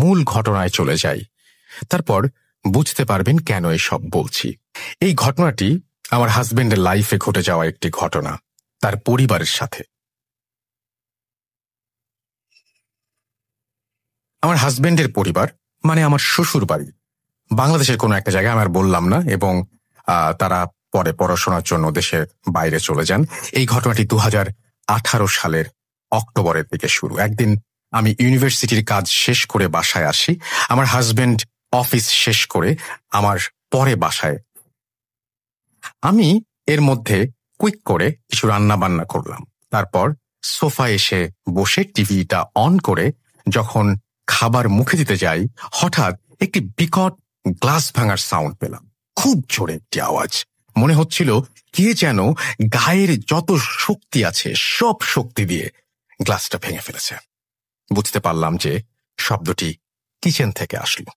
মূল ঘটনায় চলে যাই, তারপর বুঝতে পারবেন কেন এসব বলছি। এই ঘটনাটি আমার হাজবেন্ডের লাইফে ঘটে যাওয়া একটি ঘটনা, তার পরিবারের সাথে। আমার হাজবেন্ডের পরিবার মানে আমার শ্বশুর বাড়ি বাংলাদেশের কোনো একটা জায়গায়, আমার বললাম না, এবং তারা পরে পড়াশোনার জন্য দেশের বাইরে চলে যান। এই ঘটনাটি 2018 সালের অক্টোবরের দিকে শুরু। একদিন আমি ইউনিভার্সিটির কাজ শেষ করে বাসায় আসি। আমার হাজবেন্ড অফিস শেষ করে আমার পরে বাসায়। আমি এর মধ্যে কুইক করে কিছু রান্না বান্না করলাম। তারপর সোফায় এসে বসে টিভিটা অন করে যখন খাবার মুখে দিতে যাই, হঠাৎ একটি বিকট গ্লাস ভাঙার সাউন্ড পেলাম। খুব জোরে একটি আওয়াজ। মনে হচ্ছিল কে যেন গায়ের যত শক্তি আছে সব শক্তি দিয়ে গ্লাসটা ভেঙে ফেলেছে। বুঝতে পারলাম যে শব্দটি কিচেন থেকে আসলো।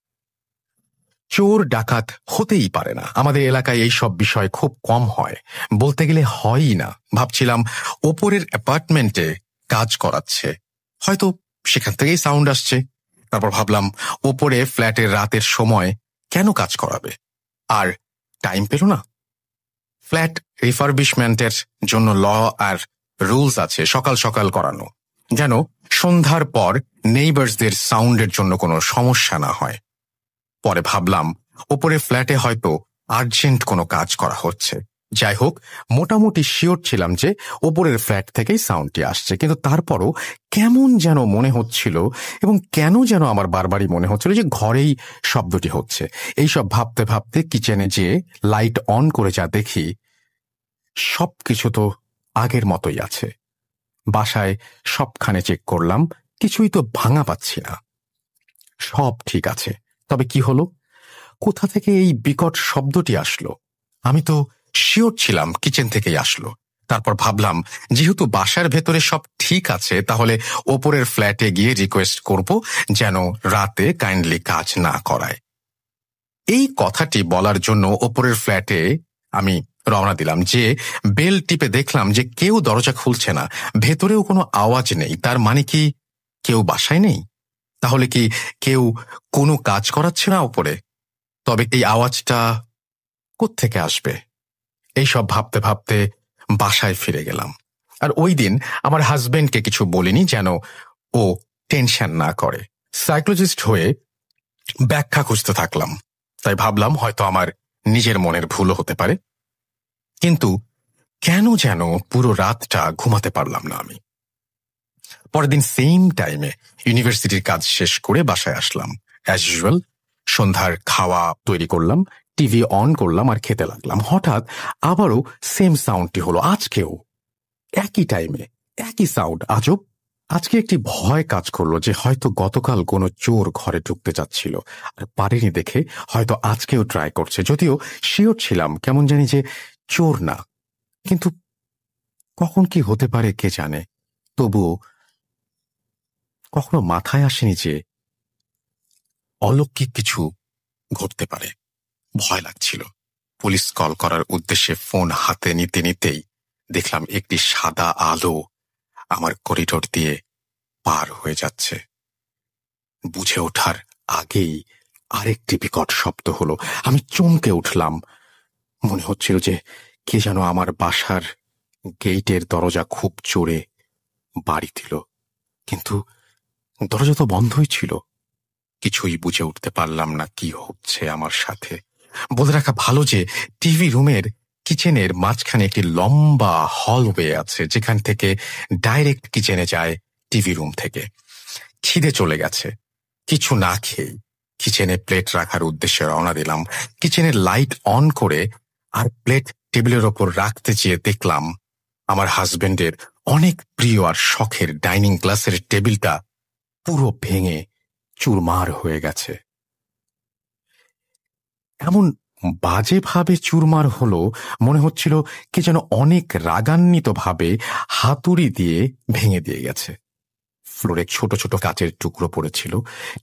চোর ডাকাত হতেই পারে না, আমাদের এলাকায় এই সব বিষয় খুব কম হয়, বলতে গেলে হয়ই না। ভাবছিলাম ওপরের অ্যাপার্টমেন্টে কাজ করাচ্ছে, হয়তো সেখান থেকেই সাউন্ড আসছে। তারপর ভাবলাম ওপরে ফ্ল্যাটের রাতের সময় কেন কাজ করাবে, আর টাইম পেল না। ফ্ল্যাট রিফারবিশমেন্টের জন্য ল আর রুলস আছে সকাল সকাল করানো, যেন সন্ধ্যার পর নেইবার্সদের সাউন্ডের জন্য কোনো সমস্যা না হয়। পরে ভাবলাম ওপরে ফ্ল্যাটে হয়তো আর্জেন্ট কোনো কাজ করা হচ্ছে। যাই হোক, মোটামুটি শিওর ছিলাম যে ওপরের ফ্ল্যাট থেকেই সাউন্ডটি আসছে, কিন্তু তারপরও কেমন যেন মনে হচ্ছিল, এবং কেন যেন আমার বারবারই মনে হচ্ছিল যে ঘরেই শব্দটি হচ্ছে। এইসব ভাবতে ভাবতে কিচেনে যেয়ে লাইট অন করে যা দেখি, সবকিছু তো আগের মতোই আছে। বাসায় সবখানে চেক করলাম, কিছুই তো ভাঙা পাচ্ছি না, সব ঠিক আছে। তবে কি হলো, কোথা থেকে এই বিকট শব্দটি আসলো? আমি তো শিওর ছিলাম কিচেন থেকেই আসলো। তারপর ভাবলাম যেহেতু বাসার ভেতরে সব ঠিক আছে, তাহলে ওপরের ফ্ল্যাটে গিয়ে রিকোয়েস্ট করব যেন রাতে কাইন্ডলি কাজ না করায়। এই কথাটি বলার জন্য ওপরের ফ্ল্যাটে আমি রওনা দিলাম। যে বেল টিপে দেখলাম যে কেউ দরজা খুলছে না, ভেতরেও কোনো আওয়াজ নেই। তার মানে কি কেউ বাসায় নেই? তাহলে কি কেউ কোনো কাজ করাচ্ছে না ওপরে? তবে এই আওয়াজটা কোত্থেকে আসবে? এইসব ভাবতে ভাবতে বাসায় ফিরে গেলাম। আর ওই দিন আমার হাজবেন্ডকে কিছু বলিনি, যেন ও টেনশন না করে। সাইকোলজিস্ট হয়ে ব্যাখ্যা খুঁজতে থাকলাম। তাই ভাবলাম হয়তো আমার নিজের মনের ভুলও হতে পারে, কিন্তু কেন যেন পুরো রাতটা ঘুমাতে পারলাম না আমি। পরের দিন সেম টাইমে ইউনিভার্সিটির কাজ শেষ করে বাসায় আসলাম। অ্যাজ ইউজুয়াল সন্ধ্যার খাওয়া তৈরি করলাম, টিভি অন করলাম আর খেতে লাগলাম। হঠাৎ আবারও সেম সাউন্ডটি হলো, আজকেও একই টাইমে একই সাউন্ড। আজব, আজকে একটি ভয় কাজ করলো যে হয়তো গতকাল কোনো চোর ঘরে ঢুকতে যাচ্ছিল আর পারেনি দেখে হয়তো আজকেও ট্রাই করছে। যদিও শিওর ছিলাম কেমন জানি যে চোর না, কিন্তু কখন কি হতে পারে কে জানে। তবুও কখনো মাথায় আসেনি যে অলৌকিক কিছু ঘটতে পারে। ভয় লাগছিল। পুলিশ কল করার উদ্দেশ্যে ফোন হাতে নিতে নিতেই দেখলাম একটি সাদা আলো আমার করিডোর দিয়ে পার হয়ে যাচ্ছে। বুঝে ওঠার আগেই আরেকটি বিকট শব্দ হলো। আমি চমকে উঠলাম। মনে হচ্ছিল যে কে যেন আমার বাসার গেটের দরজা খুব জোরে বাড়ি দিল, কিন্তু দরজা তো বন্ধই ছিল। কিছুই বুঝে উঠতে পারলাম না কি হচ্ছে আমার সাথে। বলে রাখা ভালো যে টিভি রুমের কিচেনের মাঝখানে একটি লম্বা হলওয়ে আছে, যেখান থেকে ডাইরেক্ট কিচেনে যায় টিভি রুম থেকে। খিদে চলে গেছে। কিছু না খেয়ে কিচেনে প্লেট রাখার উদ্দেশ্যে রওনা দিলাম। কিচেনের লাইট অন করে আর প্লেট টেবিলের ওপর রাখতে চেয়ে দেখলাম আমার হাজবেন্ডের অনেক প্রিয় আর শখের ডাইনিং গ্লাসের টেবিলটা পুরো ভেঙে চুরমার হয়ে গেছে। এমন বাজেভাবে চুরমার হলো, মনে হচ্ছিল কে যেন অনেক রাগান্বিতভাবে হাতুড়ি দিয়ে ভেঙে দিয়ে গেছে। ফ্লোরে ছোট ছোট কাচের টুকরো পড়েছিল।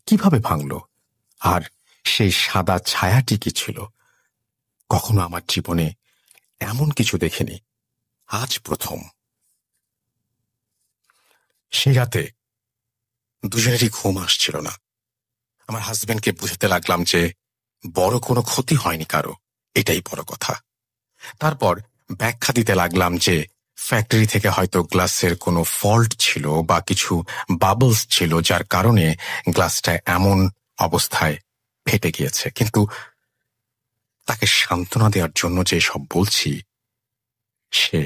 কিভাবে ভাঙল? আর সেই সাদা ছায়াটি কি ছিল? কখনো আমার জীবনে এমন কিছু দেখিনি, আজ প্রথম। সে রাতে দুজনেরই ঘুম আসছিল না। আমার হাজবেন্ডকে বুঝাতে লাগলাম যে বড় কোনো ক্ষতি হয়নি কারো, এটাই বড় কথা। তারপর ব্যাখ্যা দিতে লাগলাম যে ফ্যাক্টরি থেকে হয়তো গ্লাসের কোনো ফল্ট ছিল বা কিছু বাবলস ছিল, যার কারণে গ্লাসটা এমন অবস্থায় ফেটে গিয়েছে। কিন্তু তাকে সান্ত্বনা দেওয়ার জন্য যে সব বলছি, সে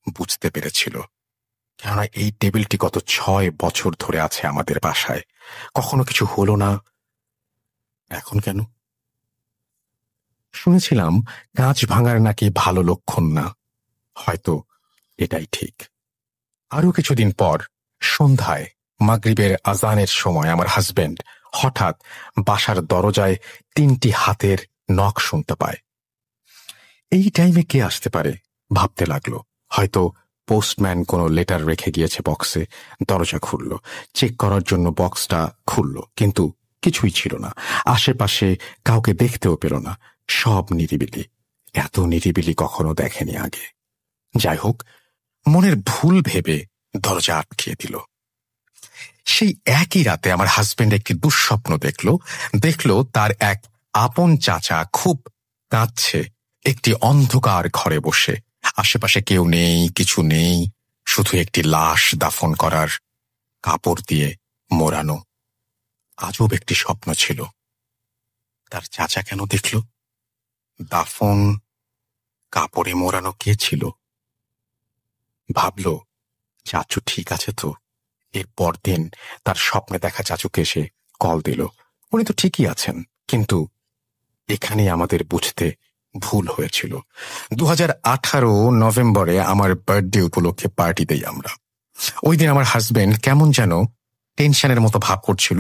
বুঝতে পেরেছিল। কেননা এই টেবিলটি গত 6 বছর ধরে আছে আমাদের বাসায়, কখনো কিছু হলো না, এখন কেন? শুনেছিলাম কাঁচ ভাঙার নাকি ভালো লক্ষণ না, হয়তো এটাই ঠিক। আরো কিছুদিন পর সন্ধ্যায় মাগরিবের আজানের সময় আমার হাজবেন্ড হঠাৎ বাসার দরজায় 3টি হাতের নখ শুনতে পায়। এই টাইমে কে আসতে পারে ভাবতে লাগলো। হয়তো পোস্টম্যান কোনো লেটার রেখে গিয়েছে বক্সে। দরজা খুলল, চেক করার জন্য বক্সটা খুলল, কিন্তু কিছুই ছিল না। আশেপাশে কাউকে দেখতেও পেল না, সব নিরিবিলি। এত নিরিবিলি কখনো দেখেনি আগে। যাই হোক, মনের ভুল ভেবে দরজা আটকিয়ে দিল। সেই একই রাতে আমার হাজবেন্ড একটি দুঃস্বপ্ন দেখল তার এক আপন চাচা খুব কাঁদছে একটি অন্ধকার ঘরে বসে। আশেপাশে কেউ নেই, কিছু নেই, শুধু একটি লাশ দাফন করার কাপড় দিয়ে মোড়ানো। আজব একটি স্বপ্ন ছিল। তার চাচা কেন দেখল? দাফন কাপড়ে মোড়ানো কে ছিল? ভাবল চাচু ঠিক আছে তো। এর পরদিন তার স্বপ্নে দেখা চাচুকে এসে কল দিল। উনি তো ঠিকই আছেন, কিন্তু এখানেই আমাদের বুঝতে ভুল হয়েছিল। 2018 নভেম্বরে আমার বার্থডে উপলক্ষে পার্টি দেই আমরা। ওই দিন আমার হাজবেন্ড কেমন যেন টেনশনের মতো ভাব করছিল,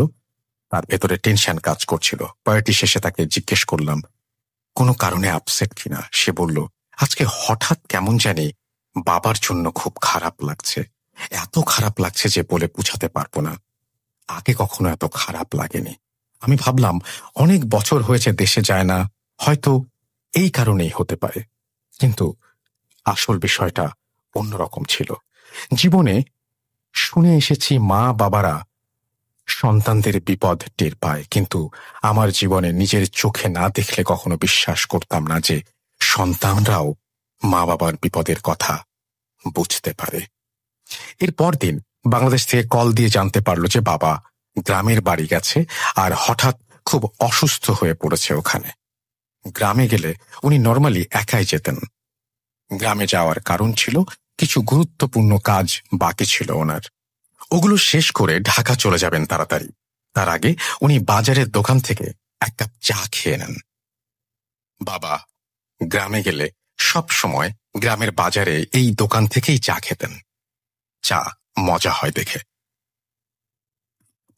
তার ভেতরে টেনশন কাজ করছিল। পার্টি শেষে তাকে জিজ্ঞেস করলাম কোনো কারণে আপসেট কিনা। সে বলল আজকে হঠাৎ কেমন জানি বাবার জন্য খুব খারাপ লাগছে। এত খারাপ লাগছে যে বলে বুঝাতে পারবো না। আগে কখনো এত খারাপ লাগেনি। আমি ভাবলাম অনেক বছর হয়েছে দেশে যায় না, হয়তো এই কারণেই হতে পারে। কিন্তু আসল বিষয়টা অন্যরকম ছিল। জীবনে শুনে এসেছি মা বাবারা সন্তানদের বিপদ টের পায়, কিন্তু আমার জীবনে নিজের চোখে না দেখলে কখনো বিশ্বাস করতাম না যে সন্তানরাও মা বাবার বিপদের কথা বুঝতে পারে। এর পরদিন বাংলাদেশ থেকে কল দিয়ে জানতে পারলো যে বাবা গ্রামের বাড়ি গেছে আর হঠাৎ খুব অসুস্থ হয়ে পড়েছে ওখানে। গ্রামে গেলে উনি নর্মালি একাই যেতেন। গ্রামে যাওয়ার কারণ ছিল কিছু গুরুত্বপূর্ণ কাজ বাকি ছিল ওনার, ওগুলো শেষ করে ঢাকা চলে যাবেন তাড়াতাড়ি। তার আগে উনি বাজারের দোকান থেকে এক কাপ চা খেয়ে নেন। বাবা গ্রামে গেলে সব সময় গ্রামের বাজারে এই দোকান থেকেই চা খেতেন। চা মজা হয় দেখে।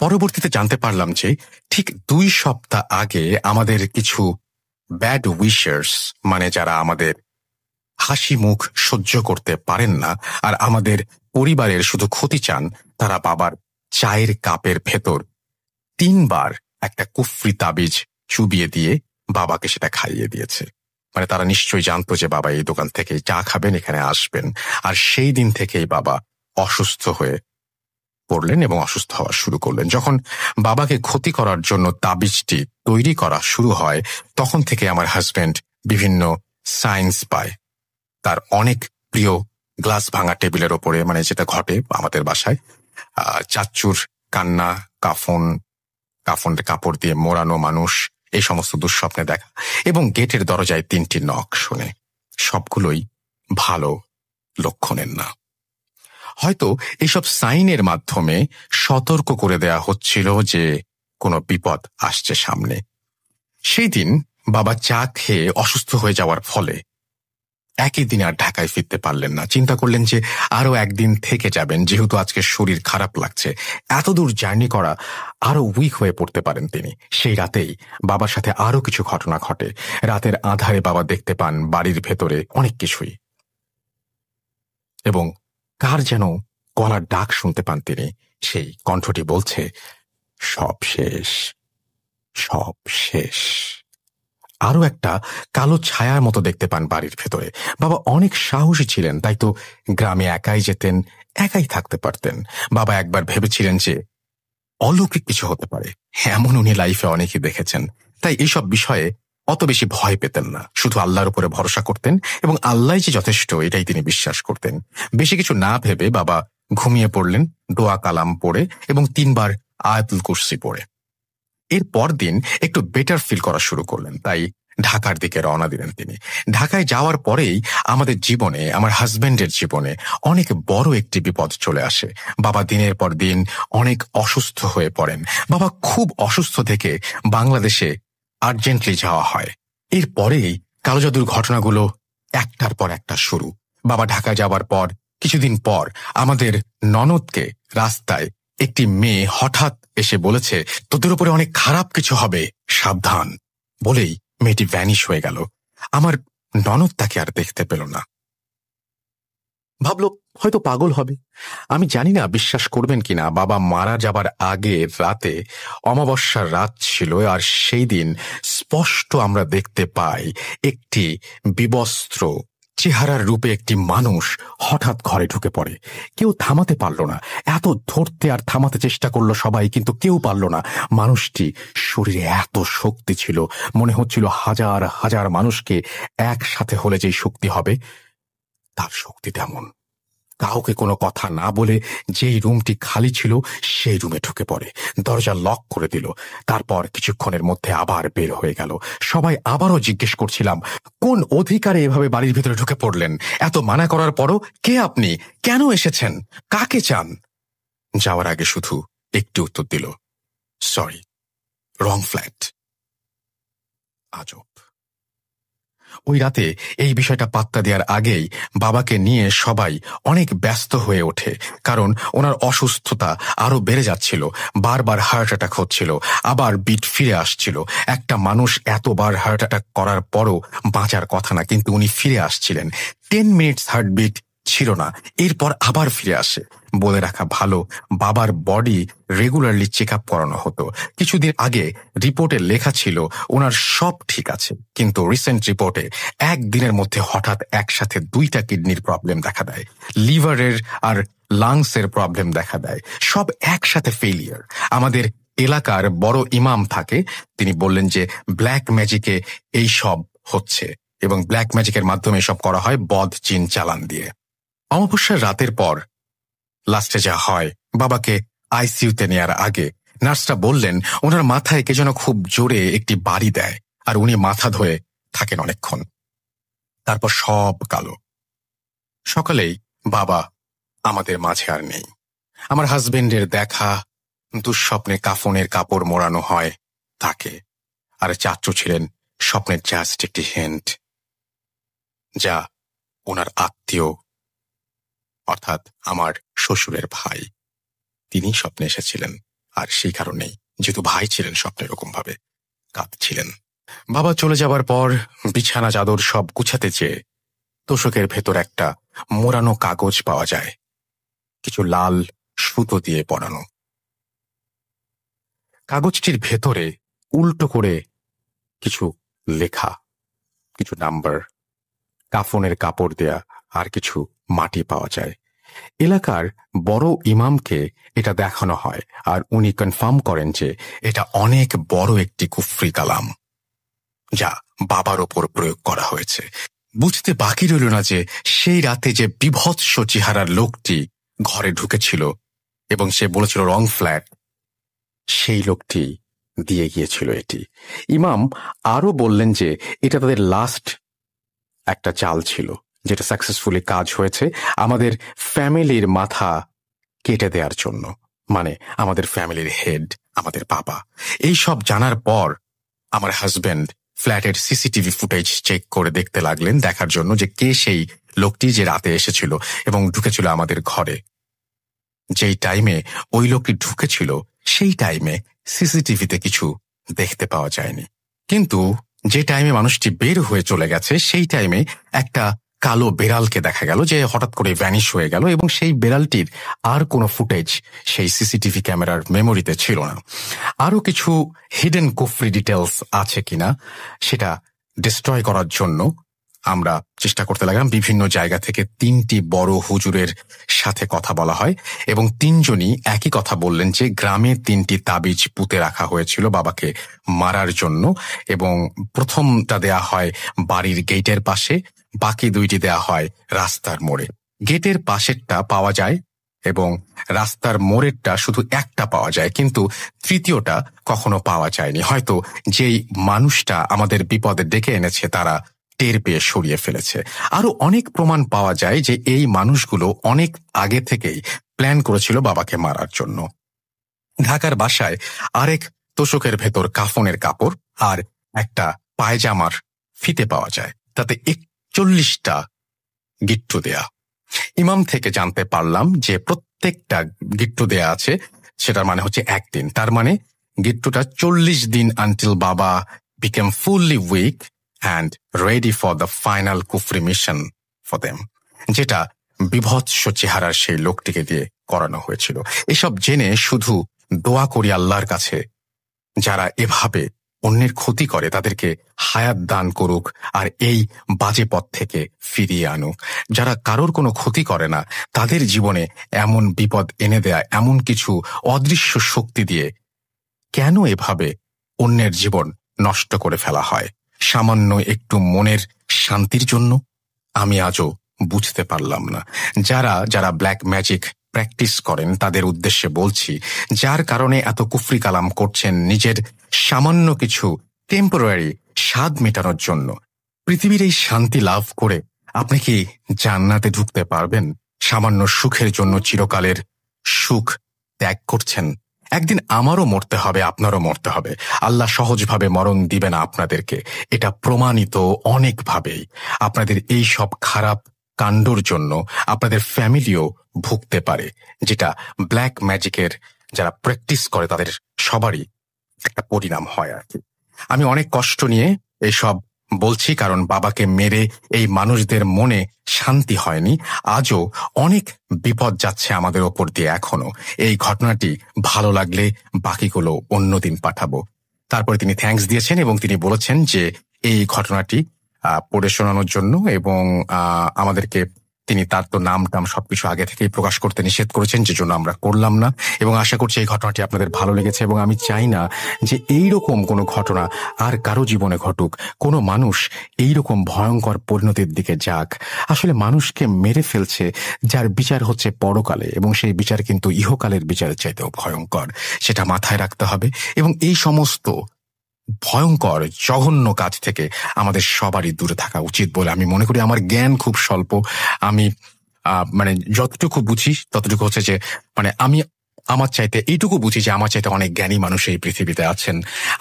পরবর্তীতে জানতে পারলাম যে ঠিক 2 সপ্তাহ আগে আমাদের কিছু ব্যাড উইশার্স, মানে যারা আমাদের হাসি মুখ সহ্য করতে পারেন না আর আমাদের পরিবারের শুধু ক্ষতি চান, তারা বাবার চায়ের কাপের ভেতর 3 বার একটা কুফরি তাবিজ চুবিয়ে দিয়ে বাবাকে সেটা খাইয়ে দিয়েছে। মানে তারা নিশ্চয়ই জানতো যে বাবা এই দোকান থেকে চা খাবেন, এখানে আসবেন। আর সেই দিন থেকেই বাবা অসুস্থ হয়ে পড়লেন এবং অসুস্থ হওয়া শুরু করলেন। যখন বাবাকে ক্ষতি করার জন্য তাবিজটি তৈরি করা শুরু হয়, তখন থেকে আমার হাজবেন্ড বিভিন্ন সাইন্স পায়। তার অনেক প্রিয় গ্লাস ভাঙা টেবিলের ওপরে, মানে যেটা ঘটে আমাদের বাসায়, চাচ্চুর কান্না, কাফনের কাপড় দিয়ে মোড়ানো মানুষ, এই সমস্ত দুঃস্বপ্নে দেখা, এবং গেটের দরজায় 3টি নখ শুনে। সবগুলোই ভালো লক্ষণের না। হয়তো এইসব সাইনের মাধ্যমে সতর্ক করে দেয়া হচ্ছিল যে কোনো বিপদ আসছে সামনে। সেই দিন বাবা চা খেয়ে অসুস্থ হয়ে যাওয়ার ফলে একই দিন আর ঢাকায় ফিরতে পারলেন না। চিন্তা করলেন যে আরো একদিন থেকে যাবেন, যেহেতু আজকে শরীর খারাপ লাগছে। এত দূর জার্নি করা, আরো উইক হয়ে পড়তে পারেন তিনি। সেই রাতেই বাবার সাথে আরো কিছু ঘটনা ঘটে। রাতের আঁধারে বাবা দেখতে পান বাড়ির ভেতরে অনেক কিছুই, এবং কার যেন গলার ডাক শুনতে পান তিনি। সেই কণ্ঠটি বলছে সব শেষ, সব শেষ। আরো একটা কালো ছায়ার মতো দেখতে পান বাড়ির ভেতরে। বাবা অনেক সাহসী ছিলেন, তাই তো গ্রামে একাই যেতেন, একাই থাকতে পারতেন। বাবা একবার ভেবেছিলেন যে অলৌকিক কিছু হতে পারে, এমন উনি লাইফে অনেকেই দেখেছেন। তাই এইসব বিষয়ে অত বেশি ভয় পেতেন না, শুধু আল্লাহর উপরে ভরসা করতেন এবং আল্লাহ যে যথেষ্ট এটাই তিনি বিশ্বাস করতেন। বেশি কিছু না ভেবে বাবা ঘুমিয়ে পড়লেন দোয়া কালাম পড়ে এবং 3 বার আয়াতুল কুরসি পড়ে। এর পর দিন একটু বেটার ফিল করা শুরু করলেন, তাই ঢাকার দিকে রওনা দিলেন তিনি। ঢাকায় যাওয়ার পরেই আমাদের জীবনে, আমার হাজবেন্ডের জীবনে অনেক বড় একটি বিপদ চলে আসে। বাবা দিনের পর দিন অনেক অসুস্থ হয়ে পড়েন। বাবা খুব অসুস্থ থেকে বাংলাদেশে আর্জেন্টলি যাওয়া হয়। এরপরেই কালো জাদুর ঘটনাগুলো একটার পর একটা শুরু। বাবা ঢাকা যাবার পর কিছুদিন পর আমাদের ননদকে রাস্তায় একটি মেয়ে হঠাৎ এসে বলেছে, তোদের উপরে অনেক খারাপ কিছু হবে, সাবধান। বলেই মেয়েটি ভ্যানিশ হয়ে গেল। আমার ননদ তাকে আর দেখতে পেল না। ভাবলো হয়তো পাগল হবে। আমি জানি না বিশ্বাস করবেন কিনা, বাবা মারা যাবার আগে রাতে অমাবস্যার রাত ছিল, আর সেই দিন স্পষ্ট আমরা দেখতে পাই একটি বিবস্ত্র চেহারার রূপে একটি মানুষ হঠাৎ ঘরে ঢুকে পড়ে। কেউ থামাতে পারল না। এত ধরতে আর থামাতে চেষ্টা করলো সবাই, কিন্তু কেউ পারল না। মানুষটি শরীরে এত শক্তি ছিল, মনে হচ্ছিল হাজার হাজার মানুষকে একসাথে হলে যেই শক্তি হবে তার শক্তি তেমন। কাউকে কোনো কথা না বলে যেই রুমটি খালি ছিল সেই রুমে ঢুকে পড়ে, দরজা লক করে দিল। তারপর কিছুক্ষণের মধ্যে আবার বের হয়ে গেল। সবাই আবারও জিজ্ঞেস করছিলাম, কোন অধিকারে এভাবে বাড়ির ভিতরে ঢুকে পড়লেন? এত মানা করার পরও কে আপনি? কেন এসেছেন? কাকে চান? যাওয়ার আগে শুধু একটি উত্তর দিল, সরি, রং ফ্ল্যাট। আজব। ওই রাতে এই বিষয়টা পাত্তা দেওয়ার আগেই বাবাকে নিয়ে সবাই অনেক ব্যস্ত হয়ে ওঠে, কারণ ওনার অসুস্থতা আরো বেড়ে যাচ্ছিল। বারবার হার্ট অ্যাটাক হচ্ছিল, আবার বিট ফিরে আসছিল। একটা মানুষ এতবার হার্ট অ্যাটাক করার পরও বাঁচার কথা না, কিন্তু উনি ফিরে আসছিলেন। 10 মিনিটস হার্টবিট ছিল না, এরপর আবার ফিরে আসে। বলে রাখা ভালো, বাবার বডি রেগুলারলি চেক আপ করানো হতো। কিছুদিন আগে রিপোর্টে লেখা ছিল ওনার সব ঠিক আছে, কিন্তু রিসেন্ট রিপোর্টে একদিনের মধ্যে হঠাৎ একসাথে 2টা কিডনির প্রবলেম দেখা দেয়, লিভারের আর লাংসের প্রবলেম দেখা দেয়, সব একসাথে ফেলিয়ার। আমাদের এলাকার বড় ইমাম থাকে, তিনি বললেন যে ব্ল্যাক ম্যাজিকে এই সব হচ্ছে এবং ব্ল্যাক ম্যাজিকের মাধ্যমে সব করা হয় বদ জিন চালান দিয়ে। অমাবস্যার রাতের পর লাস্টে যা হয়, বাবাকে আইসিইউতে নেয়ার আগে নার্সরা বললেন ওনার মাথায় কে যেন খুব জোরে একটি বাড়ি দেয়, আর উনি মাথা ধরে থাকেন অনেকক্ষণ। তারপর সব কালো। সকালেই বাবা আমাদের মাঝে আর নেই। আমার হাজবেন্ডের দেখা দুঃস্বপ্নে কাফনের কাপড় মোড়ানো হয় তাকে, আর চাচু ছিলেন স্বপ্নের জাস্ট একটি হিন্ট, যা ওনার আত্মীয় অর্থাৎ আমার শ্বশুরের ভাই, তিনি স্বপ্নে এসেছিলেন। আর সেই কারণেই, যেহেতু ভাই ছিলেন স্বপ্নে, এরকম ভাবে কাঁদছিলেন। বাবা চলে যাবার পর বিছানা চাদর সব গুছাতে চেয়ে তোষকের ভেতর একটা মোড়ানো কাগজ পাওয়া যায়, কিছু লাল সুতো দিয়ে পরানো। কাগজটির ভেতরে উল্টো করে কিছু লেখা, কিছু নাম্বার, কাফনের কাপড় দেয়া আর কিছু মাটি পাওয়া যায়। এলাকার বড় ইমামকে এটা দেখানো হয়, আর উনি কনফার্ম করেন যে এটা অনেক বড় একটি কুফরি কালাম, যা বাবার ওপর প্রয়োগ করা হয়েছে। বুঝতে বাকি রইল না যে সেই রাতে যে বিভৎস চেহারার লোকটি ঘরে ঢুকেছিল এবং সে বলেছিল রং ফ্ল্যাট, সেই লোকটি দিয়ে গিয়েছিল এটি। ইমাম আরো বললেন যে এটা তাদের লাস্ট একটা চাল ছিল, যেটা সাকসেসফুলি কাজ হয়েছে আমাদের ফ্যামিলির মাথা কেটে দেওয়ার জন্য, মানে আমাদের ফ্যামিলির হেড আমাদের বাবা। এই সব জানার পর আমার হাজবেন্ড ফ্ল্যাটের সিসিটিভি ফুটেজ চেক করে দেখতে লাগলেন, দেখার জন্য যে কে সেই লোকটি যে রাতে এসেছিল এবং ঢুকেছিল আমাদের ঘরে। যেই টাইমে ওই লোকটি ঢুকেছিল সেই টাইমে সিসিটিভিতে কিছু দেখতে পাওয়া যায়নি, কিন্তু যে টাইমে মানুষটি বের হয়ে চলে গেছে সেই টাইমে একটা কালো বেড়ালকে দেখা গেল যে হঠাৎ করে ভ্যানিশ হয়ে গেল, এবং সেই বেড়ালটির আর কোনো ফুটেজ সেই সিসিটিভি ক্যামেরার মেমোরিতে ছিল না। আরো কিছু হিডেন কুফরি ডিটেলস আছে কিনা সেটা ডিস্ট্রয় করার জন্য আমরা চেষ্টা করতে লাগলাম। বিভিন্ন জায়গা থেকে 3টি বড় হুজুরের সাথে কথা বলা হয় এবং 3জনই একই কথা বললেন যে গ্রামে 3টি তাবিজ পুঁতে রাখা হয়েছিল বাবাকে মারার জন্য, এবং প্রথমটা দেয়া হয় বাড়ির গেটের পাশে, বাকি 2টি দেয়া হয় রাস্তার মোড়ে। গেটের পাশেরটা পাওয়া যায় এবং রাস্তার মোড়েরটা শুধু একটা পাওয়া যায়, কিন্তু তৃতীয়টা কখনো পাওয়া যায়নি। হয়তো যেই মানুষটা আমাদের বিপদে ডেকে এনেছে তারা টের পেয়ে সরিয়ে ফেলেছে। আরো অনেক প্রমাণ পাওয়া যায় যে এই মানুষগুলো অনেক আগে থেকেই প্ল্যান করেছিল বাবাকে মারার জন্য। ঢাকার বাসায় আরেক তোশকের ভেতর কাফনের কাপড় আর একটা পায়জামার ফিতে পাওয়া যায়, তাতে 41টা গিট্টু দেয়া। ইমাম থেকে জানতে পারলাম যে প্রত্যেকটা গিট্টু দেয়া আছে, সেটার মানে হচ্ছে 1 দিন। তার মানে গিট্টুটা 40 দিন আনটিল বাবা became fully weak and ready for the final কুফরি মিশন for them, যেটা বিভৎস চেহারার সেই লোকটিকে দিয়ে করানো হয়েছিল। এসব জেনে শুধু দোয়া করি আল্লাহর কাছে, যারা এভাবে অন্যের ক্ষতি করে তাদেরকে হায়াত দান করুক আর এই বাজে পথ থেকে ফিরিয়ে আনুক। যারা কারোর কোনো ক্ষতি করে না তাদের জীবনে এমন বিপদ এনে দেয়া এমন কিছু অদৃশ্য শক্তি দিয়ে কেন এভাবে অন্যের জীবন নষ্ট করে ফেলা হয় সামান্য একটু মনের শান্তির জন্য? আমি আজও বুঝতে পারলাম না। যারা ব্ল্যাক ম্যাজিক প্র্যাকটিস করেন তাদের উদ্দেশ্যে বলছি, যার কারণে এত কুফরি কালাম করছেন নিজের সামান্য কিছু টেম্পোরারি স্বাদ মেটানোর জন্য, পৃথিবীর এই শান্তি লাভ করে আপনি কি জান্নাতে ঢুকতে পারবেন? সামান্য সুখের জন্য চিরকালের সুখ ত্যাগ করছেন। একদিন আমারও মরতে হবে, আপনারও মরতে হবে। আল্লাহ সহজভাবে মরণ দিবে না আপনাদেরকে, এটা প্রমাণিত অনেকভাবেই। আপনাদের এই সব খারাপ কাণ্ডর জন্য আপনাদের ফ্যামিলিও ভুগতে পারে, যেটা ব্ল্যাক ম্যাজিকের যারা প্র্যাকটিস করে তাদের সবারই একটা পরিণাম হয় আর কি। আমি অনেক কষ্ট নিয়ে এসব বলছি, কারণ বাবাকে মেরে এই মানুষদের মনে শান্তি হয়নি। আজও অনেক বিপদ যাচ্ছে আমাদের ওপর দিয়ে এখনো। এই ঘটনাটি ভালো লাগলে বাকিগুলো অন্যদিন পাঠাবো। তারপরে তিনি থ্যাঙ্কস দিয়েছেন এবং তিনি বলেছেন যে এই ঘটনাটি পড়ে শোনানোর জন্য, এবং আমাদেরকে তিনি তার তো নাম টাম সবকিছু আগে থেকেই প্রকাশ করতে নিষেধ করেছেন, যে জন্য আমরা করলাম না। এবং আশা করছি এই ঘটনাটি আপনাদের ভালো লেগেছে, এবং আমি চাই না যে এইরকম কোনো ঘটনা আর কারো জীবনে ঘটুক, কোনো মানুষ এইরকম ভয়ঙ্কর পরিণতির দিকে যাক। আসলে মানুষকে মেরে ফেলছে যার বিচার হচ্ছে পরকালে, এবং সেই বিচার কিন্তু ইহকালের বিচারের চাইতেও ভয়ঙ্কর, সেটা মাথায় রাখতে হবে। এবং এই সমস্ত ভয়ঙ্কর জঘন্য কাজ থেকে আমাদের সবারই দূরে থাকা উচিত বলে আমি মনে করি। আমার জ্ঞান খুব স্বল্প, আমি যতটুকু বুঝি ততটুকু হচ্ছে যে আমি আমার চাইতে এইটুকু বুঝি যে আমার চাইতে অনেক জ্ঞানী মানুষ এই পৃথিবীতে আছেন।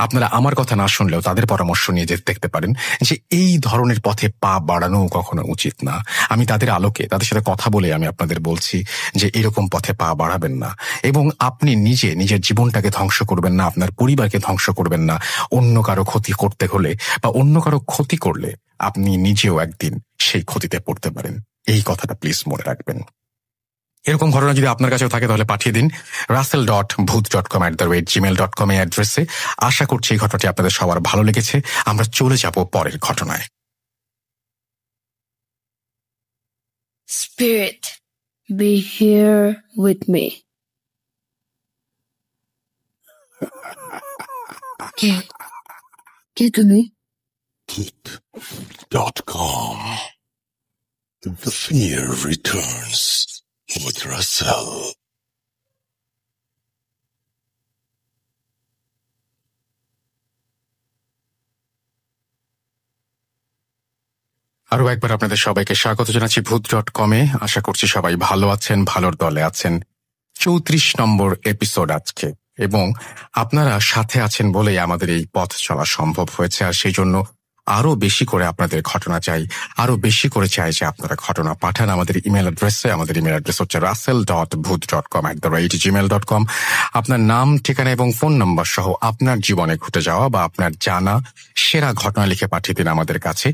আপনারা আমার কথা না শুনলেও তাদের পরামর্শ নিয়ে যেতে দেখতে পারেন যে এই ধরনের পথে পা বাড়ানো কখনো উচিত না। আমি তাদের আলোকে তাদের সাথে কথা বলে আমি আপনাদের বলছি যে এরকম পথে পা বাড়াবেন না, এবং আপনি নিজের জীবনটাকে ধ্বংস করবেন না, আপনার পরিবারকে ধ্বংস করবেন না। অন্য কারো ক্ষতি করতে হলে বা অন্য কারো ক্ষতি করলে আপনি নিজেও একদিন সেই ক্ষতিতে পড়তে পারেন। এই কথাটা প্লিজ মনে রাখবেন। এরকম ঘটনা যদি আপনার কাছেও থাকে তাহলে পাঠিয়ে দিন russell.booth.com@gmail.com এই অ্যাড্রেসে। আশা করছি এই ঘটনাটি আপনাদের সবার ভালো লেগেছে। আমরা চলে যাব পরের ঘটনায়। Spirit, be here with me. কে তুমি? Booth.com. The fear returns with Russell. আরো একবার আপনাদের সবাইকে স্বাগত জানাচ্ছি Booth.com-এ। আশা করছি সবাই ভালো আছেন, ভালোর দলে আছেন। 34 নম্বর এপিসোড আজকে, এবং আপনারা সাথে আছেন বলেই আমাদের এই পথ চলা সম্ভব হয়েছে। আর সেই জন্য আরো বেশি করে আপনাদের ঘটনা চাই, আরো বেশি করে চাই যে আপনারা ঘটনা পাঠান আমাদের ইমেল অ্যাড্রেসে। আমাদের ইমেল অ্যাড্রেস হচ্ছে russell.booth.com@gmail.com। আপনার নাম, ঠিকানা এবং ফোন নাম্বার সহ আপনার জীবনে ঘটে যাওয়া বা আপনার জানা সেরা ঘটনা লিখে পাঠিয়ে দিন আমাদের কাছে।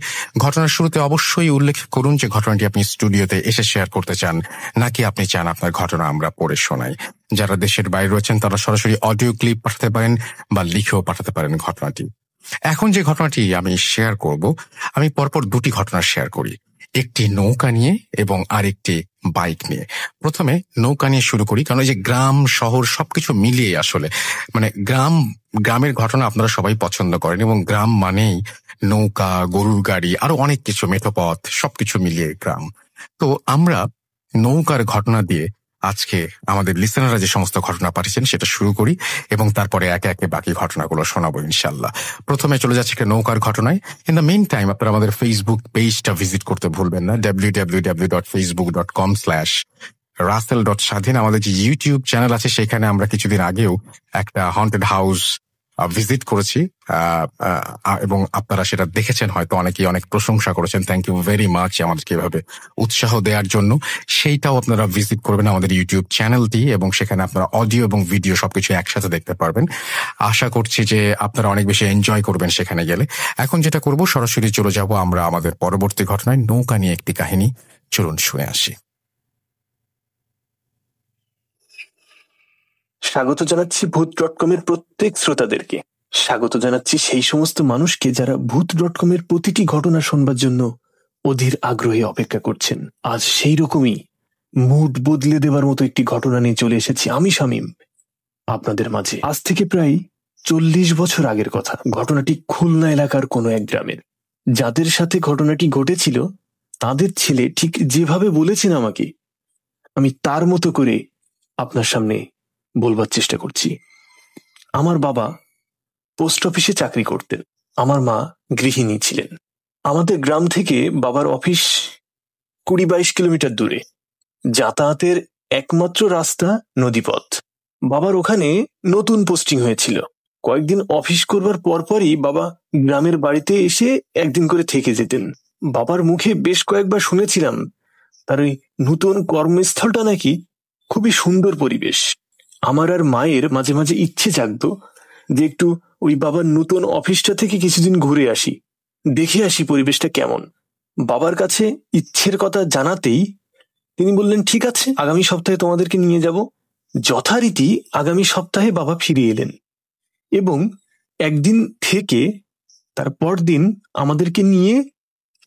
ঘটনার শুরুতে অবশ্যই উল্লেখ করুন যে ঘটনাটি আপনি স্টুডিওতে এসে শেয়ার করতে চান, নাকি আপনি চান আপনার ঘটনা আমরা পড়ে শোনাই। যারা দেশের বাইরে রয়েছেন তারা সরাসরি অডিও ক্লিপ পাঠাতে পারেন বা লিখেও পাঠাতে পারেন ঘটনাটি। এখন যে ঘটনাটি আমি শেয়ার করব, আমি পরপর দুটি ঘটনা শেয়ার করি, একটি নৌকা নিয়ে এবং আরেকটি বাইক নিয়ে। প্রথমে নৌকা নিয়ে শুরু করি, কারণ এই যে গ্রাম শহর সবকিছু মিলিয়ে আসলে মানে গ্রামের ঘটনা আপনারা সবাই পছন্দ করেন, এবং গ্রাম মানেই নৌকা, গরুর গাড়ি, আরো অনেক কিছু, মেঠোপথ, সবকিছু মিলিয়ে গ্রাম। তো আমরা নৌকার ঘটনা দিয়ে আজকে আমাদের লিসেনাররা যে সমস্ত ঘটনা পাঠিয়েছেন সেটা শুরু করি, এবং তারপরে একে একে বাকি ঘটনাগুলো শোনাবো ইনশাল্লাহ। প্রথমে চলে যাচ্ছে একটা নৌকার ঘটনায়। ইন দ্য মেইন টাইম আপনারা আমাদের ফেসবুক পেজটা ভিজিট করতে ভুলবেন না, www.facebook.com/russell.স্বাধীন। আমাদের যে ইউটিউব চ্যানেল আছে সেখানে আমরা কিছুদিন আগেও একটা হন্টেড হাউস ভিজিট করেছি, এবং আপনারা সেটা দেখেছেন হয়তো, অনেকেই অনেক প্রশংসা করেছেন। থ্যাংক ইউ ভেরি মাচ আমাদেরকে এভাবে উৎসাহ দেওয়ার জন্য। সেইটাও আপনারা ভিজিট করবেন আমাদের ইউটিউব চ্যানেলটি, এবং সেখানে আপনারা অডিও এবং ভিডিও সবকিছু একসাথে দেখতে পারবেন। আশা করছি যে আপনারা অনেক বেশি এনজয় করবেন সেখানে গেলে। এখন যেটা করব, সরাসরি চলে যাব আমরা আমাদের পরবর্তী ঘটনায়, নৌকা নিয়ে একটি কাহিনী। চলুন শুনে আসি। স্বাগত জানাচ্ছি ভূত.কমের প্রত্যেক শ্রোতাদেরকে। স্বাগত জানাচ্ছি সেই সমস্ত মানুষকে যারা ভূত.কমের প্রতিটি ঘটনা শুনবার জন্য অধীর আগ্রহে অপেক্ষা করছেন। আজ সেই রকমই মুড বদলে দেবার মতো একটি ঘটনা নিয়ে চলে এসেছি আমি, শামীম, আপনাদের মাঝে। আজ থেকে প্রায় 40 বছর আগের কথা। ঘটনাটি খুলনা এলাকার কোনো এক গ্রামের। যাদের সাথে ঘটনাটি ঘটেছিল তাদের ছেলে ঠিক যেভাবে বলেছেন আমাকে, আমি তার মতো করে আপনার সামনে বলবার চেষ্টা করছি। আমার বাবা পোস্ট অফিসে চাকরি করতেন, আমার মা গৃহিণী ছিলেন। আমাদের গ্রাম থেকে বাবার অফিস 20-22 কিলোমিটার দূরে। যাতায়াতের একমাত্র রাস্তা নদীপথ। বাবার ওখানে নতুন পোস্টিং হয়েছিল। কয়েকদিন অফিস করবার পরপরই বাবা গ্রামের বাড়িতে এসে একদিন করে থেকে যেতেন। বাবার মুখে বেশ কয়েকবার শুনেছিলাম তার ওই নতুন কর্মস্থলটা নাকি খুবই সুন্দর পরিবেশ। আমার আর মায়ের মাঝে মাঝে ইচ্ছে জাগতো যে একটু ওই বাবার নতুন অফিসটা থেকে কিছুদিন ঘুরে আসি, দেখে আসি পরিবেশটা কেমন। বাবার কাছে ইচ্ছের কথা জানাতেই তিনি বললেন, ঠিক আছে, আগামী সপ্তাহে তোমাদেরকে নিয়ে যাব। যথারীতি আগামী সপ্তাহে বাবা ফিরে এলেন এবং একদিন থেকে তারপর দিন আমাদেরকে নিয়ে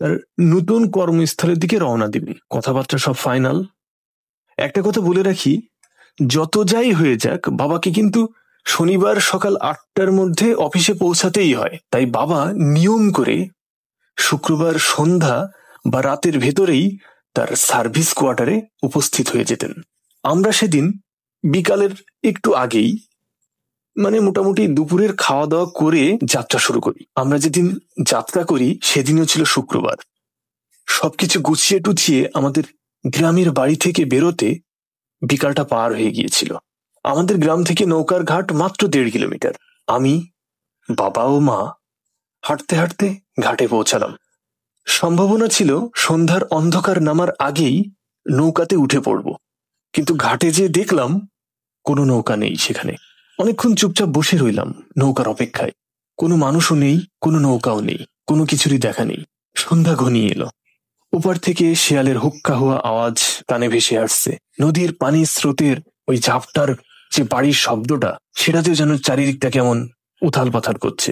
তার নতুন কর্মস্থলের দিকে রওনা দিবেন। কথাবার্তা সব ফাইনাল। একটা কথা বলে রাখি, যত যাই হয়ে যাক বাবাকে কিন্তু শনিবার সকাল 8টার মধ্যে অফিসে পৌঁছাতেই হয়। তাই বাবা নিয়ম করে শুক্রবার সন্ধ্যা বা রাতের ভেতরেই তার সার্ভিস কোয়ার্টারে উপস্থিত হয়ে যেতেন। আমরা সেদিন বিকালের একটু আগেই, মানে মোটামুটি দুপুরের খাওয়া দাওয়া করে যাত্রা শুরু করি। আমরা যেদিন যাত্রা করি সেদিনও ছিল শুক্রবার। সবকিছু গুছিয়ে টুছিয়ে আমাদের গ্রামের বাড়ি থেকে বেরোতে বিকালটা পার হয়ে গিয়েছিল। আমাদের গ্রাম থেকে নৌকার ঘাট মাত্র 1.5 কিলোমিটার। আমি, বাবা ও মা হাঁটতে হাঁটতে ঘাটে পৌঁছালাম। সম্ভাবনা ছিল সন্ধ্যার অন্ধকার নামার আগেই নৌকাতে উঠে পড়ব, কিন্তু ঘাটে যে দেখলাম কোনো নৌকা নেই সেখানে। অনেকক্ষণ চুপচাপ বসে রইলাম নৌকার অপেক্ষায়। কোনো মানুষও নেই, কোনো নৌকাও নেই, কোনো কিছুরই দেখা নেই। সন্ধ্যা ঘনিয়ে এলো। ওপার থেকে শেয়ালের হুক্কা হওয়া আওয়াজ কানে ভেসে আসছে। নদীর পানির স্রোতের ওই ঝাপটার যে বাড়ির শব্দটা, সেটাতেও যেন চারিদিকটা কেমন উথাল পাথাল করছে।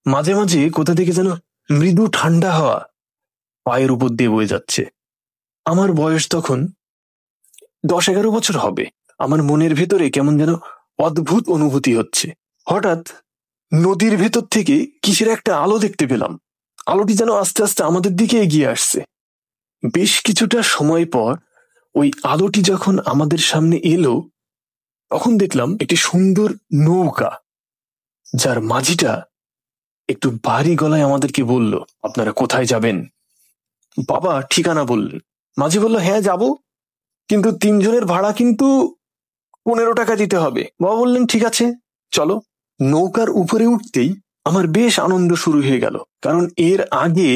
মাঝে মাঝে কোথা থেকে যেন মৃদু ঠান্ডা হাওয়া পায়ের উপর দিয়ে বয়ে যাচ্ছে। আমার বয়স তখন 10-11 বছর হবে। আমার মনের ভেতরে কেমন যেন অদ্ভুত অনুভূতি হচ্ছে। হঠাৎ নদীর ভেতর থেকে কিসের একটা আলো দেখতে পেলাম। আলোটি যেন আস্তে আস্তে আমাদের দিকে এগিয়ে আসছে। বেশ কিছুটা সময় পর ওই আলোটি যখন আমাদের সামনে এলো, তখন দেখলাম একটি সুন্দর নৌকা, যার মাঝিটা একটু ভারী গলায় আমাদেরকে বলল, আপনারা কোথায় যাবেন? বাবা ঠিকানা বললেন। মাঝি বলল, হ্যাঁ যাব, কিন্তু 3 জনের ভাড়া কিন্তু 15 টাকা দিতে হবে। বাবা বললেন, ঠিক আছে চলো। নৌকার উপরে উঠতেই আমার বেশ আনন্দ শুরু হয়ে গেল, কারণ এর আগে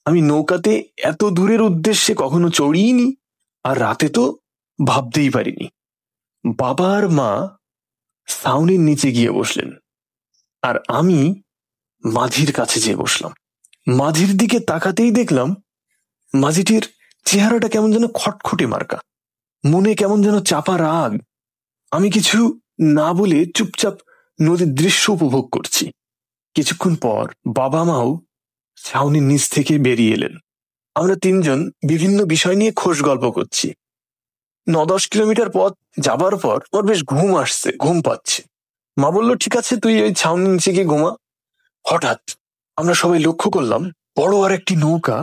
আমি নৌকাতে এত দূরের উদ্দেশ্যে কখনো চড়িনি, আর রাতে তো ভাবতেই পারিনি। বাবা আর মা ছাউনির নিচে গিয়ে বসলেন, আর আমি মাঝির কাছে যেয়ে বসলাম। মাঝির দিকে তাকাতেই দেখলাম মাঝিটির চেহারাটা কেমন যেন খটখটে মার্কা, মনে কেমন যেন চাপা রাগ। আমি কিছু না বলে চুপচাপ নদীর দৃশ্য উপভোগ করছি। কিছুক্ষণ পর বাবা মাও ছাউনির নিচ থেকে বেরিয়ে এলেন। আমরা তিনজন বিভিন্ন বিষয় নিয়ে খোশ গল্প করছি। 9-10 কিলোমিটার পথ যাবার পর ওর বেশ ঘুম পাচ্ছে। মা বলল, ঠিক আছে, তুই ওই ছাউনির নিচে গিয়ে ঘুমা। হঠাৎ আমরা সবাই লক্ষ্য করলাম বড় আর একটি নৌকা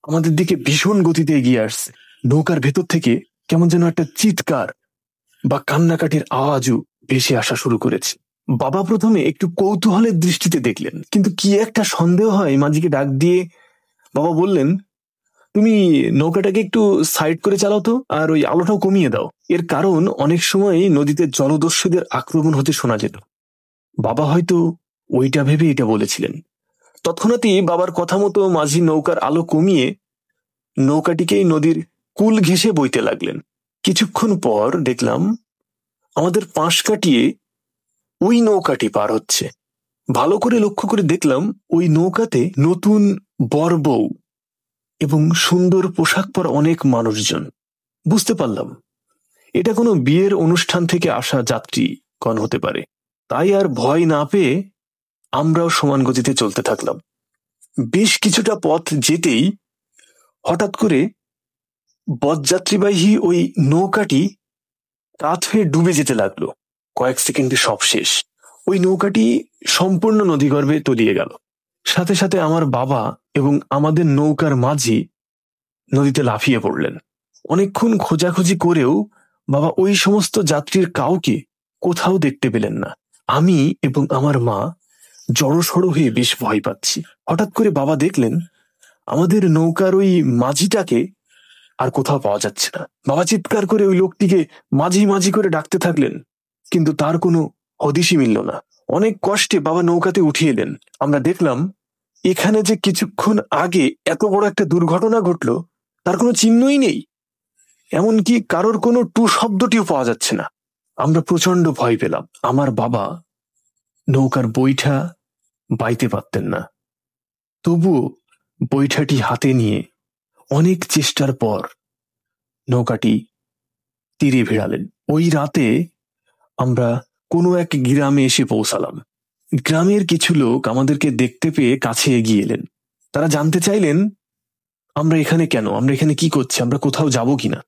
আমাদের দিকে ভীষণ গতিতে এগিয়ে আসছে। নৌকার ভেতর থেকে কেমন যেন একটা চিৎকার বা কান্নাকাটির আওয়াজও ভেসে আসা শুরু করেছে। বাবা প্রথমে একটু কৌতূহলের দৃষ্টিতে দেখলেন, কিন্তু কি একটা সন্দেহ হয় মাঝিকে ডাক দিয়ে বাবা বললেন, তুমি নৌকাটাকে একটু সাইড করে চালাও তো, আর ওই আলোটাও কমিয়ে দাও। এর কারণ অনেক সময় নদীতে জলদস্যুদের আক্রমণ হতে শোনা যেত। বাবা হয়তো ওইটা ভেবে এটা বলেছিলেন। তৎক্ষণাৎই বাবার কথা মতো মাঝি নৌকার আলো কমিয়ে নৌকাটিকেই নদীর কুল ঘেঁষে বইতে লাগলেন। কিছুক্ষণ পর দেখলাম আমাদের পাশ কাটিয়ে ওই নৌকাটি পার হচ্ছে। ভালো করে লক্ষ্য করে দেখলাম ওই নৌকাতে নতুন বর বউ এবং সুন্দর পোশাক পরা অনেক মানুষজন। বুঝতে পারলাম এটা কোনো বিয়ের অনুষ্ঠান থেকে আসা যাত্রীগণ হতে পারে। তাই আর ভয় না পেয়ে আমরাও সমান গতিতে চলতে থাকলাম। বেশ কিছুটা পথ যেতেই হঠাৎ করে বরযাত্রীবাহী ওই নৌকাটি কাত হয়ে ডুবে যেতে লাগলো। কয়েক সেকেন্ডে সব শেষ। ওই নৌকাটি সম্পূর্ণ নদীগর্ভে তলিয়ে গেল। সাথে সাথে আমার বাবা এবং আমাদের নৌকার মাঝি নদীতে লাফিয়ে পড়লেন। অনেকক্ষণ খোঁজাখুঁজি করেও বাবা ওই সমস্ত যাত্রীর কাউকে কোথাও দেখতে পেলেন না। আমি এবং আমার মা জড়সড় হয়ে বেশ ভয় পাচ্ছি। হঠাৎ করে বাবা দেখলেন আমাদের নৌকার ওই মাঝিটাকে আর কোথাও পাওয়া যাচ্ছে না। বাবা চিৎকার করে ওই লোকটিকে মাঝি মাঝি করে ডাকতে থাকলেন, কিন্তু তার কোনো হদিশই মিলল না। অনেক কষ্টে বাবা নৌকাতে উঠিয়ে এলেন। আমরা দেখলাম এখানে যে কিছুক্ষণ আগে এত বড় একটা দুর্ঘটনা ঘটলো তার কোনো চিহ্নই নেই, এমনকি কারোর কোনো টু শব্দটিও পাওয়া যাচ্ছে না। আমরা প্রচন্ড ভয় পেলাম। আমার বাবা নৌকার বৈঠা বাইতে পারতেন না, তবুও বৈঠাটি হাতে নিয়ে অনেক চেষ্টার পর নৌকাটি তীরে ভিড়ালেন। ওই রাতে আমরা কোনো এক গ্রামে এসে পৌঁছালাম। গ্রামের কিছু লোক আমাদেরকে দেখতে পেয়ে কাছে এগিয়ে এলেন। তারা জানতে চাইলেন আমরা এখানে কেন, আমরা এখানে কি করছি, আমরা কোথাও যাব কিনা।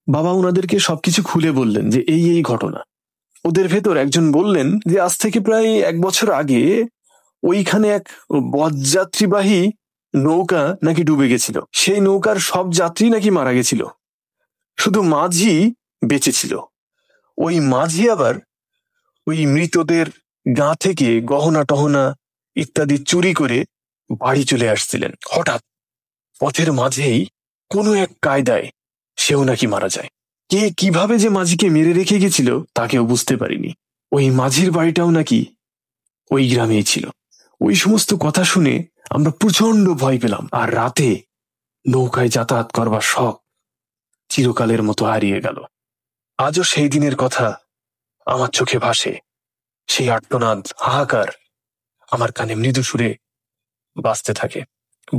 বাবা ওনাদেরকে সবকিছু খুলে বললেন যে এই ঘটনা। ওদের ভেতর একজন বললেন যে আজ থেকে প্রায় 1 বছর আগে ওইখানে এক বরযাত্রীবাহী নৌকা নাকি ডুবে গেছিল। সেই নৌকার সব যাত্রী নাকি মারা গেছিল, শুধু মাঝি বেঁচে ছিল। ওই মাঝি আবার ওই মৃতদের গা থেকে গহনা টহনা ইত্যাদি চুরি করে বাড়ি চলে আসছিলেন। হঠাৎ পথের মাঝেই কোনো এক কায়দায় সেও নাকি মারা যায়। কে কিভাবে যে মাঝিকে মেরে রেখে গেছিল তা কেউ বুঝতে পারিনি। ওই মাঝির বাড়িটাও নাকি ওই গ্রামেই ছিল। ওই সমস্ত কথা শুনে আমরা প্রচন্ড ভয় পেলাম, আর রাতে নৌকায় যাতায়াত করবার শখ চিরকালের মতো হারিয়ে গেল। আজও সেই দিনের কথা আমার চোখে ভাসে। সেই আর্তনাদ, হাহাকার আমার কানে মৃদু সুরে বাজতে থাকে।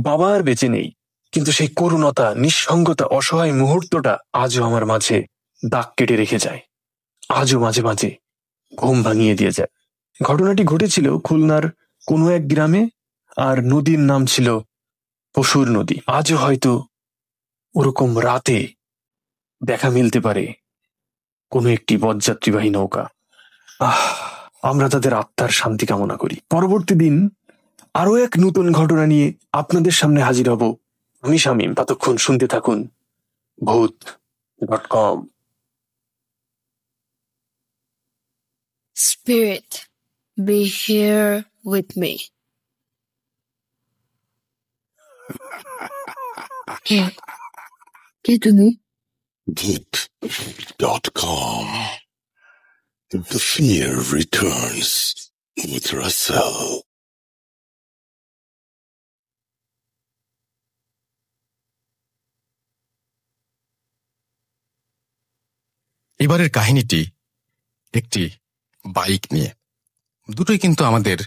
বাবা আর বেঁচে নেই, কিন্তু সেই করুণতা, নিঃসঙ্গতা, অসহায় মুহূর্তটা আজও আমার মাঝে দাগ কেটে রেখে যায়। আজও মাঝে মাঝে ঘুম ভাঙিয়ে দিয়ে যায়। ঘটনাটি ঘটেছিল খুলনার কোনো এক গ্রামে, আর নদীর নাম ছিল পশুর নদী। আজও হয়তো ওরকম রাতে দেখা মিলতে পারে কোনো একটি বরযাত্রীবাহী নৌকা। আমরা তাদের আত্মার শান্তি কামনা করি। পরবর্তী দিন আরো এক নতুন ঘটনা নিয়ে আপনাদের সামনে হাজির হব আমি, শামীম। ততক্ষণ শুনতে থাকুন ভূত.com। Spirit, be here with me. কে তুমি? Voot.com. The fear returns with Russell. এবারের কাহিনীটি একটি বাইক নিয়ে। দুটোই কিন্তু আমাদের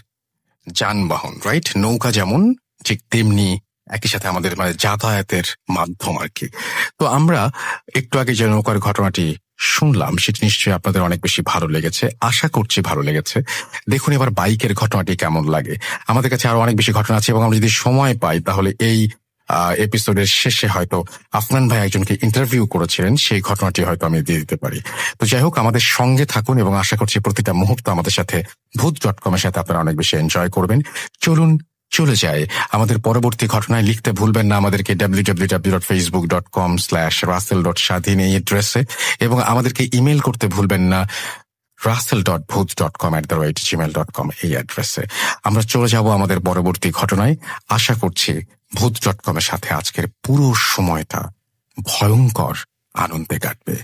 যানবাহন, রাইট? নৌকা যেমন, ঠিক তেমনি একই সাথে আমাদের যাতায়াতের মাধ্যম আর কি। তো আমরা একটু আগে যে নৌকার ঘটনাটি শুনলাম সেটি নিশ্চয়ই আপনাদের অনেক বেশি ভালো লেগেছে, আশা করছি ভালো লেগেছে। দেখুন এবার বাইকের ঘটনাটি কেমন লাগে। আমাদের কাছে আরো অনেক বেশি ঘটনা আছে এবং আমরা যদি সময় পাই তাহলে এই এপিসোডের শেষে হয়তো আফনান ভাই একজনকে ইন্টারভিউ করেছিলেন, সেই ঘটনাটি হয়তো আমি দিয়ে দিতে পারি। তো যাই হোক, আমাদের সঙ্গে থাকুন এবং আশা করছি প্রতিটা মুহূর্ত আমাদের সাথে ভূত.com এর সাথে আপনারা অনেক বেশি এনজয় করবেন। চলুন চলে যায় আমাদের পরবর্তী ঘটনায়। লিখতে ভুলবেন না আমাদেরকে www.facebook.com/russell.shadhin এই অ্যাড্রেসে, এবং আমাদেরকে ইমেল করতে ভুলবেন না russell.booth.com@gmail.com এই অ্যাড্রেসে। আমরা চলে যাব আমাদের পরবর্তী ঘটনায়। আশা করছি ভূত.com এর সাথে আজকের পুরো সময়টা ভয়ঙ্কর আনন্দে কাটবে।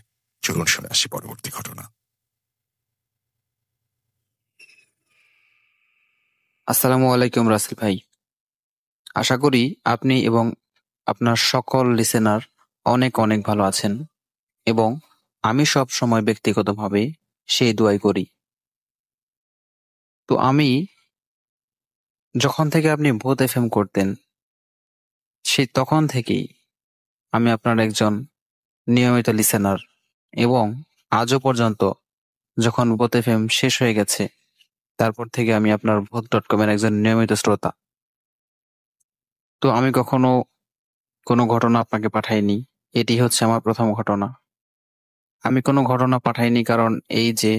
চলুন শুনে আসি পরবর্তী ঘটনা। আসসালামু আলাইকুম রাসেল ভাই, আশা করি আপনি এবং আপনার সকল লিসেনার অনেক অনেক ভালো আছেন, এবং আমি সব সময় ব্যক্তিগতভাবে সেই দোয়াই করি। তো আমি যখন থেকে আপনি ভূত এফএম করতেন, সেই তখন থেকেই আমি আপনার একজন নিয়মিত লিসেনার, এবং আজও পর্যন্ত যখন ভূত এফএম শেষ হয়ে গেছে তারপর থেকে আমি আপনার ভূত.com এর একজন নিয়মিত শ্রোতা। তো আমি কখনো কোনো ঘটনা আপনাকে পাঠাইনি, এটি হচ্ছে আমার প্রথম ঘটনা। আমি কোনো ঘটনা পাঠাইনি কারণ এই যে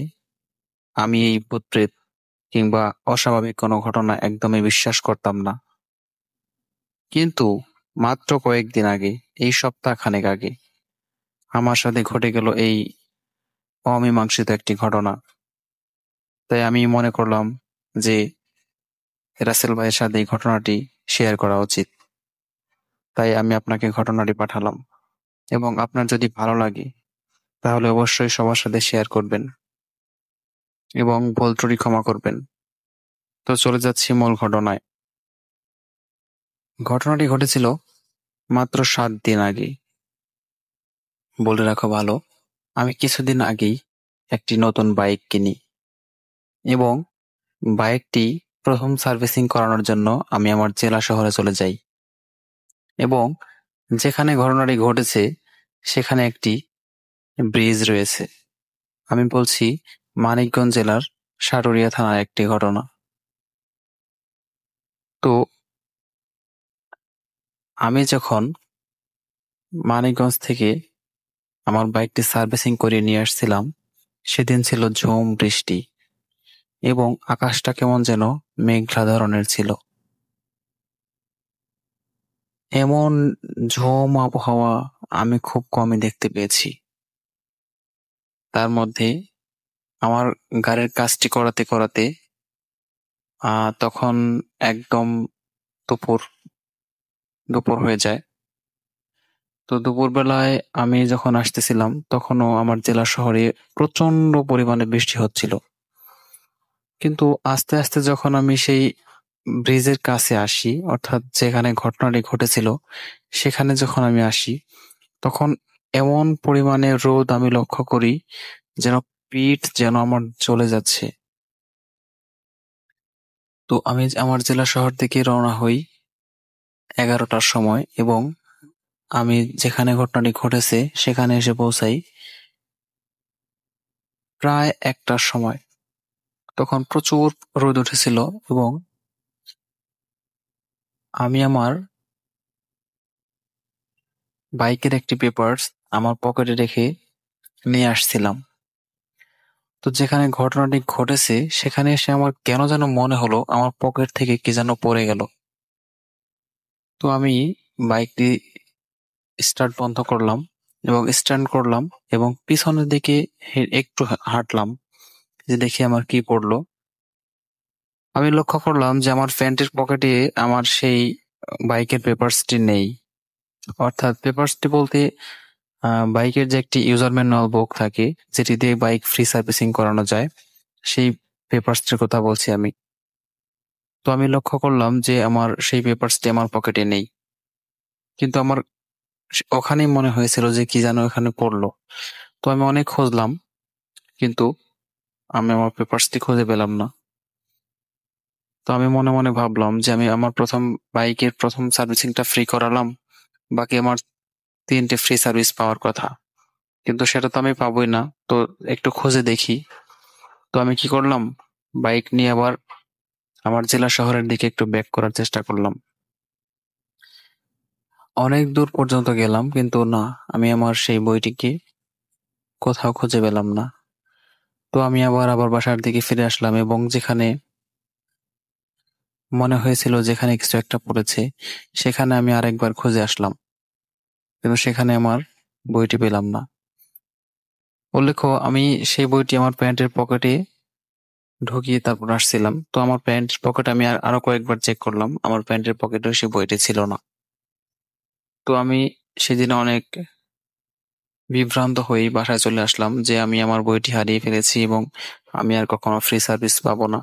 আমি এই ভূত-প্রেত কিংবা অস্বাভাবিক কোনো ঘটনা একদমই বিশ্বাস করতাম না। কিন্তু মাত্র কয়েকদিন আগে, এই সপ্তাহখানেক আগে, আমার সাথে ঘটে গেল এই অমীমাংসিত একটি ঘটনা। তাই আমি মনে করলাম যে রাসেল ভাইয়ের সাথে এই ঘটনাটি শেয়ার করা উচিত। তাই আমি আপনাকে ঘটনাটি পাঠালাম, এবং আপনার যদি ভালো লাগে তাহলে অবশ্যই সবার সাথে শেয়ার করবেন এবং ভুল ত্রুটি ক্ষমা করবেন। তো চলে যাচ্ছি মূল ঘটনায়। ঘটনাটি ঘটেছিল মাত্র 7 দিন আগে। বলে রাখা ভালো, আমি কিছুদিন আগেই একটি নতুন বাইক কিনি, এবং বাইকটি প্রথম সার্ভিসিং করানোর জন্য আমি আমার জেলা শহরে চলে যাই, এবং যেখানে ঘটনাটি ঘটেছে সেখানে একটি ব্রিজ রয়েছে। আমি বলছি মানিকগঞ্জ জেলার সাটুরিয়া থানার একটি ঘটনা। তো আমি যখন মানিকগঞ্জ থেকে আমার বাইকটি সার্ভিসিং করে নিয়ে আসছিলাম, সেদিন ছিল ঝুম বৃষ্টি এবং আকাশটা কেমন যেন মেঘলা ধরনের ছিল। এমন ঝুম আবহাওয়া আমি খুব কমই দেখতে পেয়েছি। তার মধ্যে আমার গাড়ির কাজটি করাতে করাতে তখন একদম দুপুর হয়ে যায়। তো দুপুরবেলায় আমি যখন আসতেছিলাম তখনও আমার জেলা শহরে প্রচন্ড পরিমাণে বৃষ্টি হচ্ছিল। কিন্তু আস্তে আস্তে যখন আমি সেই ব্রিজের কাছে আসি, অর্থাৎ যেখানে ঘটনাটি ঘটেছিল সেখানে যখন আমি আসি, তখন এমন পরিমাণে রোদ আমি লক্ষ্য করি যেন পিঠ যেন আমার চলে যাচ্ছে। তো আমি আমার জেলা শহর থেকে রওনা হই 11টার সময়, এবং আমি যেখানে ঘটনাটি ঘটেছে সেখানে এসে পৌঁছাই প্রায় 1টার সময়। তখন প্রচুর রোদ উঠেছিল, এবং আমি আমার বাইকের একটি পেপারস আমার পকেটে রেখে নিয়ে আসছিলাম। তো যেখানে ঘটনাটি ঘটেছে সেখানে এসে আমার কেন যেন মনে হলো আমার পকেট থেকে কি যেন পড়ে গেল। তো আমি বাইকটি স্টার্ট বন্ধ করলাম এবং স্ট্যান্ড করলাম, এবং পিছনের দিকে একটু হাঁটলাম যে দেখি আমার কি পড়লো। আমি লক্ষ্য করলাম যে আমার প্যান্টের পকেটে আমার সেই বাইকের পেপারসটি নেই। অর্থাৎ পেপারসটি বলতে বাইকের যে একটি ইউজার ম্যানুয়াল বুক থাকে যেটি দিয়ে বাইক ফ্রি সার্ভিসিং করানো যায়, সেই পেপারসটির কথা বলছি আমি। তো আমি লক্ষ্য করলাম যে আমার সেই পেপারসটি আমার পকেটে নেই, কিন্তু আমার ওখানেই মনে হয়েছিল যে কি যেন এখানে পড়লো। তো আমি অনেক খুঁজলাম, কিন্তু আমি আমার পেপারসটি খুঁজে পেলাম না। তো আমি মনে মনে ভাবলাম যে আমি আমার বাইকের প্রথম সার্ভিসিংটা ফ্রি করালাম, বাকি আমার 3টে ফ্রি সার্ভিস পাওয়ার কথা, কিন্তু সেটা তো আমি পাবোই না, তো একটু খুঁজে দেখি। তো আমি কি করলাম, বাইক নিয়ে আবার আমার জেলা শহরের দিকে একটু ব্যাক করার চেষ্টা করলাম। অনেক দূর পর্যন্ত গেলাম, কিন্তু না, আমি আমার সেই বইটিকে কোথাও খুঁজে পেলাম না। তো আমি আবার বাসার দিকে ফিরে আসলাম, এবং যেখানে মনে হয়েছিল যেখানে কিছু একটা পড়েছে, সেখানে আমি আরেকবার খুঁজে আসলাম, কিন্তু সেখানে আমার বইটি পেলাম না। উল্লেখ্য, আমি সেই বইটি আমার প্যান্টের পকেটে ঢুকিয়ে তারপর আসছিলাম। তো আমার প্যান্টের পকেটে আমি আরো কয়েকবার চেক করলাম, আমার প্যান্টের পকেটেও সেই বইটি ছিল না। তো আমি সেদিন অনেক বিভ্রান্ত হয়েই বাসায় চলে আসলাম যে আমি আমার বইটি হারিয়ে ফেলেছি এবং আমি আর কখনো ফ্রি সার্ভিস পাবো না।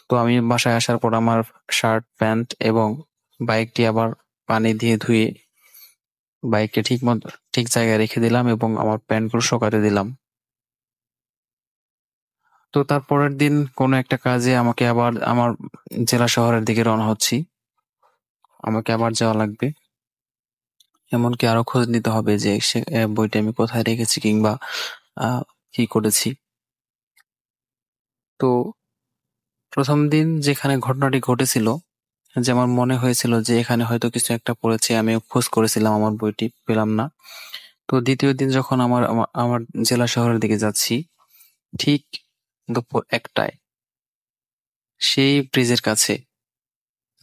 তো আমি বাসায় আসার পর আমার শার্ট, প্যান্ট এবং বাইকটি আবার পানি দিয়ে ধুয়ে বাইককে ঠিক জায়গায় রেখে দিলাম এবং আমার প্যান্টগুলো শুকাতে দিলাম। তো তার পরের দিন কোনো একটা কাজে আমাকে আবার আমার জেলা শহরের দিকে রওনা হচ্ছি, আমাকে আবার যাওয়া লাগবে। এমনকি আরো খোঁজ নিতে হবে যে বইটি আমি কোথায় রেখেছি কিংবা কি করেছি। তো প্রথম দিন যেখানে ঘটনাটি ঘটেছিল, যে আমার মনে হয়েছিল যে এখানে হয়তো কিছু একটা পড়েছে, আমি খোঁজ করেছিলাম, আমার বইটি পেলাম না। তো দ্বিতীয় দিন যখন আমার জেলা শহরের দিকে যাচ্ছি, ঠিক দুপুর 1টায় সেই ব্রিজের কাছে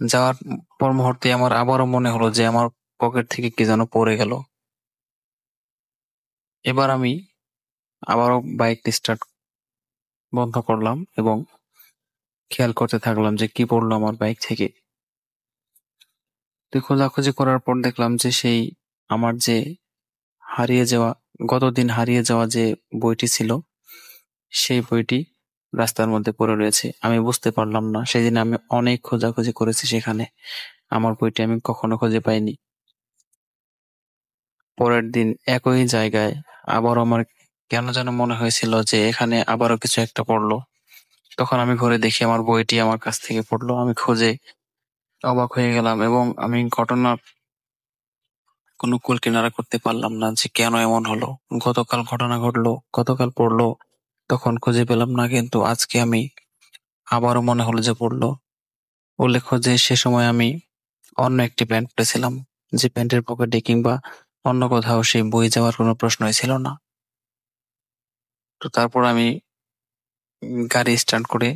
যাওয়ার পর মুহূর্তে আমার আবারও মনে হলো যে আমার পকেট থেকে কি যেন পড়ে গেল। এবার আমি আবারও বাইকটি স্টার্ট বন্ধ করলাম এবং খেয়াল করতে থাকলাম যে কি পড়লো আমার বাইক থেকে। তো খোঁজাখুঁজি করার পর দেখলাম যে সেই আমার যে গতদিন হারিয়ে যাওয়া যে বইটি ছিল, সেই বইটি রাস্তার মধ্যে পড়ে রয়েছে। আমি বুঝতে পারলাম না, সেদিন আমি অনেক খোঁজাখুঁজি করেছি, সেখানে আমার বইটি আমি কখনো খুঁজে পাইনি। পরের দিন একই জায়গায় আবার আমার কেন যেন মনে হয়েছিল যে এখানে আবারও কিছু একটা পড়লো। তখন আমি ঘুরে দেখি আমার বইটি আমার কাছ থেকে পড়লো। আমি খুঁজে অবাক হয়ে গেলাম এবং আমি ঘটনার কোনো কুল কিনারা করতে পারলাম না যে কেন এমন হলো। গতকাল ঘটনা ঘটলো, গতকাল পড়লো, তখন খুঁজে পেলাম না, কিন্তু আজকে আমি আবারও মনে হলো যে পড়লো। উল্লেখ্য যে সে সময় আমি অন্য একটি প্যান্ট পরেছিলাম, যে প্যান্টের পকেটে কিংবা অন্য কোথাও সেই বই যাওয়ার কোনো প্রশ্নই ছিল না। তো তারপর আমি গাড়ি স্টার্ট করে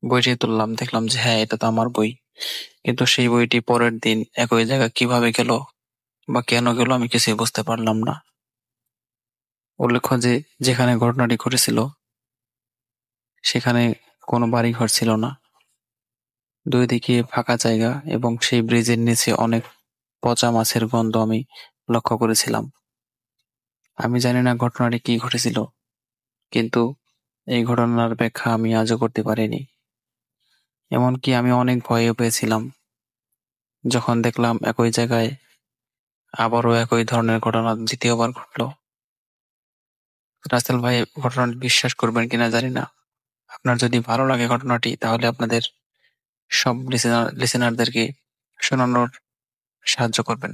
বইটি তুললাম, দেখলাম যে হ্যাঁ, এটা তো আমার বই। কিন্তু সেই বইটি পরের দিন একই জায়গায় কিভাবে গেল বা কেন গেল আমি কিছুই বুঝতে পারলাম না। উল্লেখ্য যে যেখানে ঘটনাটি ঘটেছিল সেখানে কোনো বাড়িঘর ছিল না, দুই দিকে ফাঁকা জায়গা এবং সেই ব্রিজের নিচে অনেক পচা মাছের গন্ধ আমি লক্ষ্য করেছিলাম। আমি জানি না ঘটনাটি কি ঘটেছিল, কিন্তু এই ঘটনার ব্যাখ্যা আমি আজও করতে পারিনি। এমনকি আমি অনেক ভয়ও পেয়েছিলাম যখন দেখলাম একই জায়গায় আবারও একই ধরনের ঘটনা দ্বিতীয়বার ঘটলো। রাসেল ভাই, ঘটনাটি বিশ্বাস করবেন কিনা জানি না। আপনার যদি ভালো লাগে ঘটনাটি, তাহলে আপনাদের সব লিসেনারদেরকে শোনানোর সাহায্য করবেন।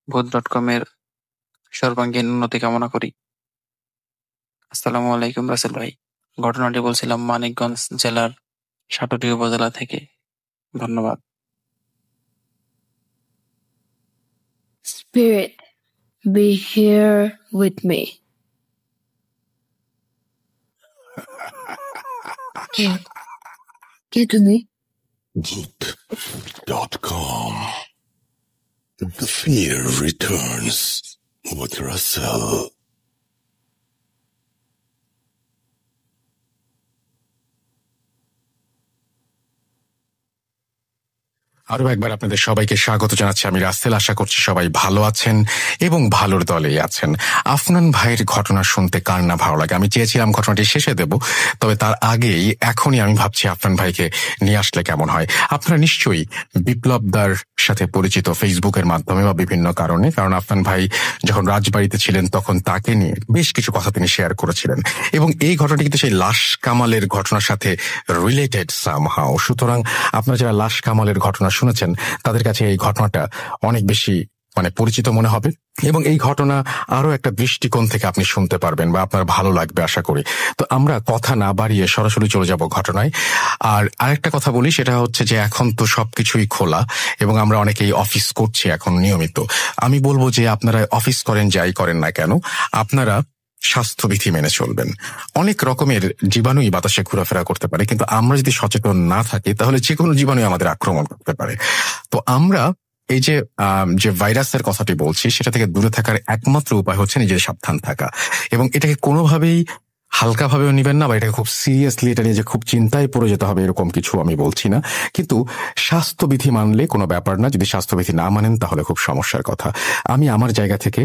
ভূত.com এর সর্বাঙ্গীন উন্নতি কামনা করি। আসসালামু আলাইকুম রাসেল ভাই। ঘটনাটি বলছিলাম মানিকগঞ্জ জেলার সাটুরি উপজেলা থেকে। ধন্যবাদ। Spirit, be here with me. কে তুমি? Boot.com. The fear returns with Russell. আরো একবার আপনাদের সবাইকে স্বাগত জানাচ্ছি। আমি রাসেল। আশা করছি সবাই ভালো আছেন এবং ভালোর দলেই আছেন। আফনান ভাইয়ের ঘটনা শুনতে কার না ভালো লাগে। আমি চেয়েছিলাম ঘটনাটি শেষে দেব, তবে তার আগেই এখনই আমি ভাবছি আফনান ভাইকে নিয়ে আসলে কেমন হয়। আপনারা নিশ্চয়ই বিপ্লবদার সাথে পরিচিত ফেসবুকের মাধ্যমে বা বিভিন্ন কারণে, কারণ আফনান ভাই যখন রাজবাড়িতে ছিলেন তখন তাকে নিয়ে বেশ কিছু কথা তিনি শেয়ার করেছিলেন এবং এই ঘটনাটি কিন্তু সেই লাশ কামালের ঘটনার সাথে রিলেটেড সামহাও। সুতরাং আপনারা যারা লাশ কামালের ঘটনা শুনেছেন তাদের কাছে এই ঘটনাটা অনেক বেশি পরিচিত মনে হবে এবং এই ঘটনা আরো একটা দৃষ্টিকোণ থেকে আপনি শুনতে পারবেন বা আপনার ভালো লাগবে আশা করি। তো আমরা কথা না বাড়িয়ে সরাসরি চলে যাব ঘটনায়। আর আরেকটা কথা বলি, সেটা হচ্ছে যে এখন তো সবকিছুই খোলা এবং আমরা অনেকেই অফিস করছি এখন নিয়মিত। আমি বলবো যে আপনারা অফিস করেন যাই করেন না কেন, আপনারা স্বাস্থ্যবিধি মেনে চলবেন। অনেক রকমের জীবাণুই বাতাসে ঘোরাফেরা করতে পারে, কিন্তু আমরা যদি সচেতন না থাকি তাহলে যে কোনো জীবাণু আমাদের আক্রমণ করতে পারে। তো আমরা এই যে ভাইরাসের কথাটি বলছি, সেটা থেকে দূরে থাকার একমাত্র উপায় হচ্ছে নিজের সাবধান থাকা। এবং এটাকে কোনোভাবেই হালকাভাবেও নিবেন না, বা এটাকে খুব সিরিয়াসলি এটা নিয়ে যে খুব চিন্তায় পড়ে যেতে হবে এরকম কিছু আমি বলছি না। কিন্তু স্বাস্থ্যবিধি মানলে কোনো ব্যাপার না, যদি স্বাস্থ্যবিধি না মানেন তাহলে খুব সমস্যার কথা। আমি আমার জায়গা থেকে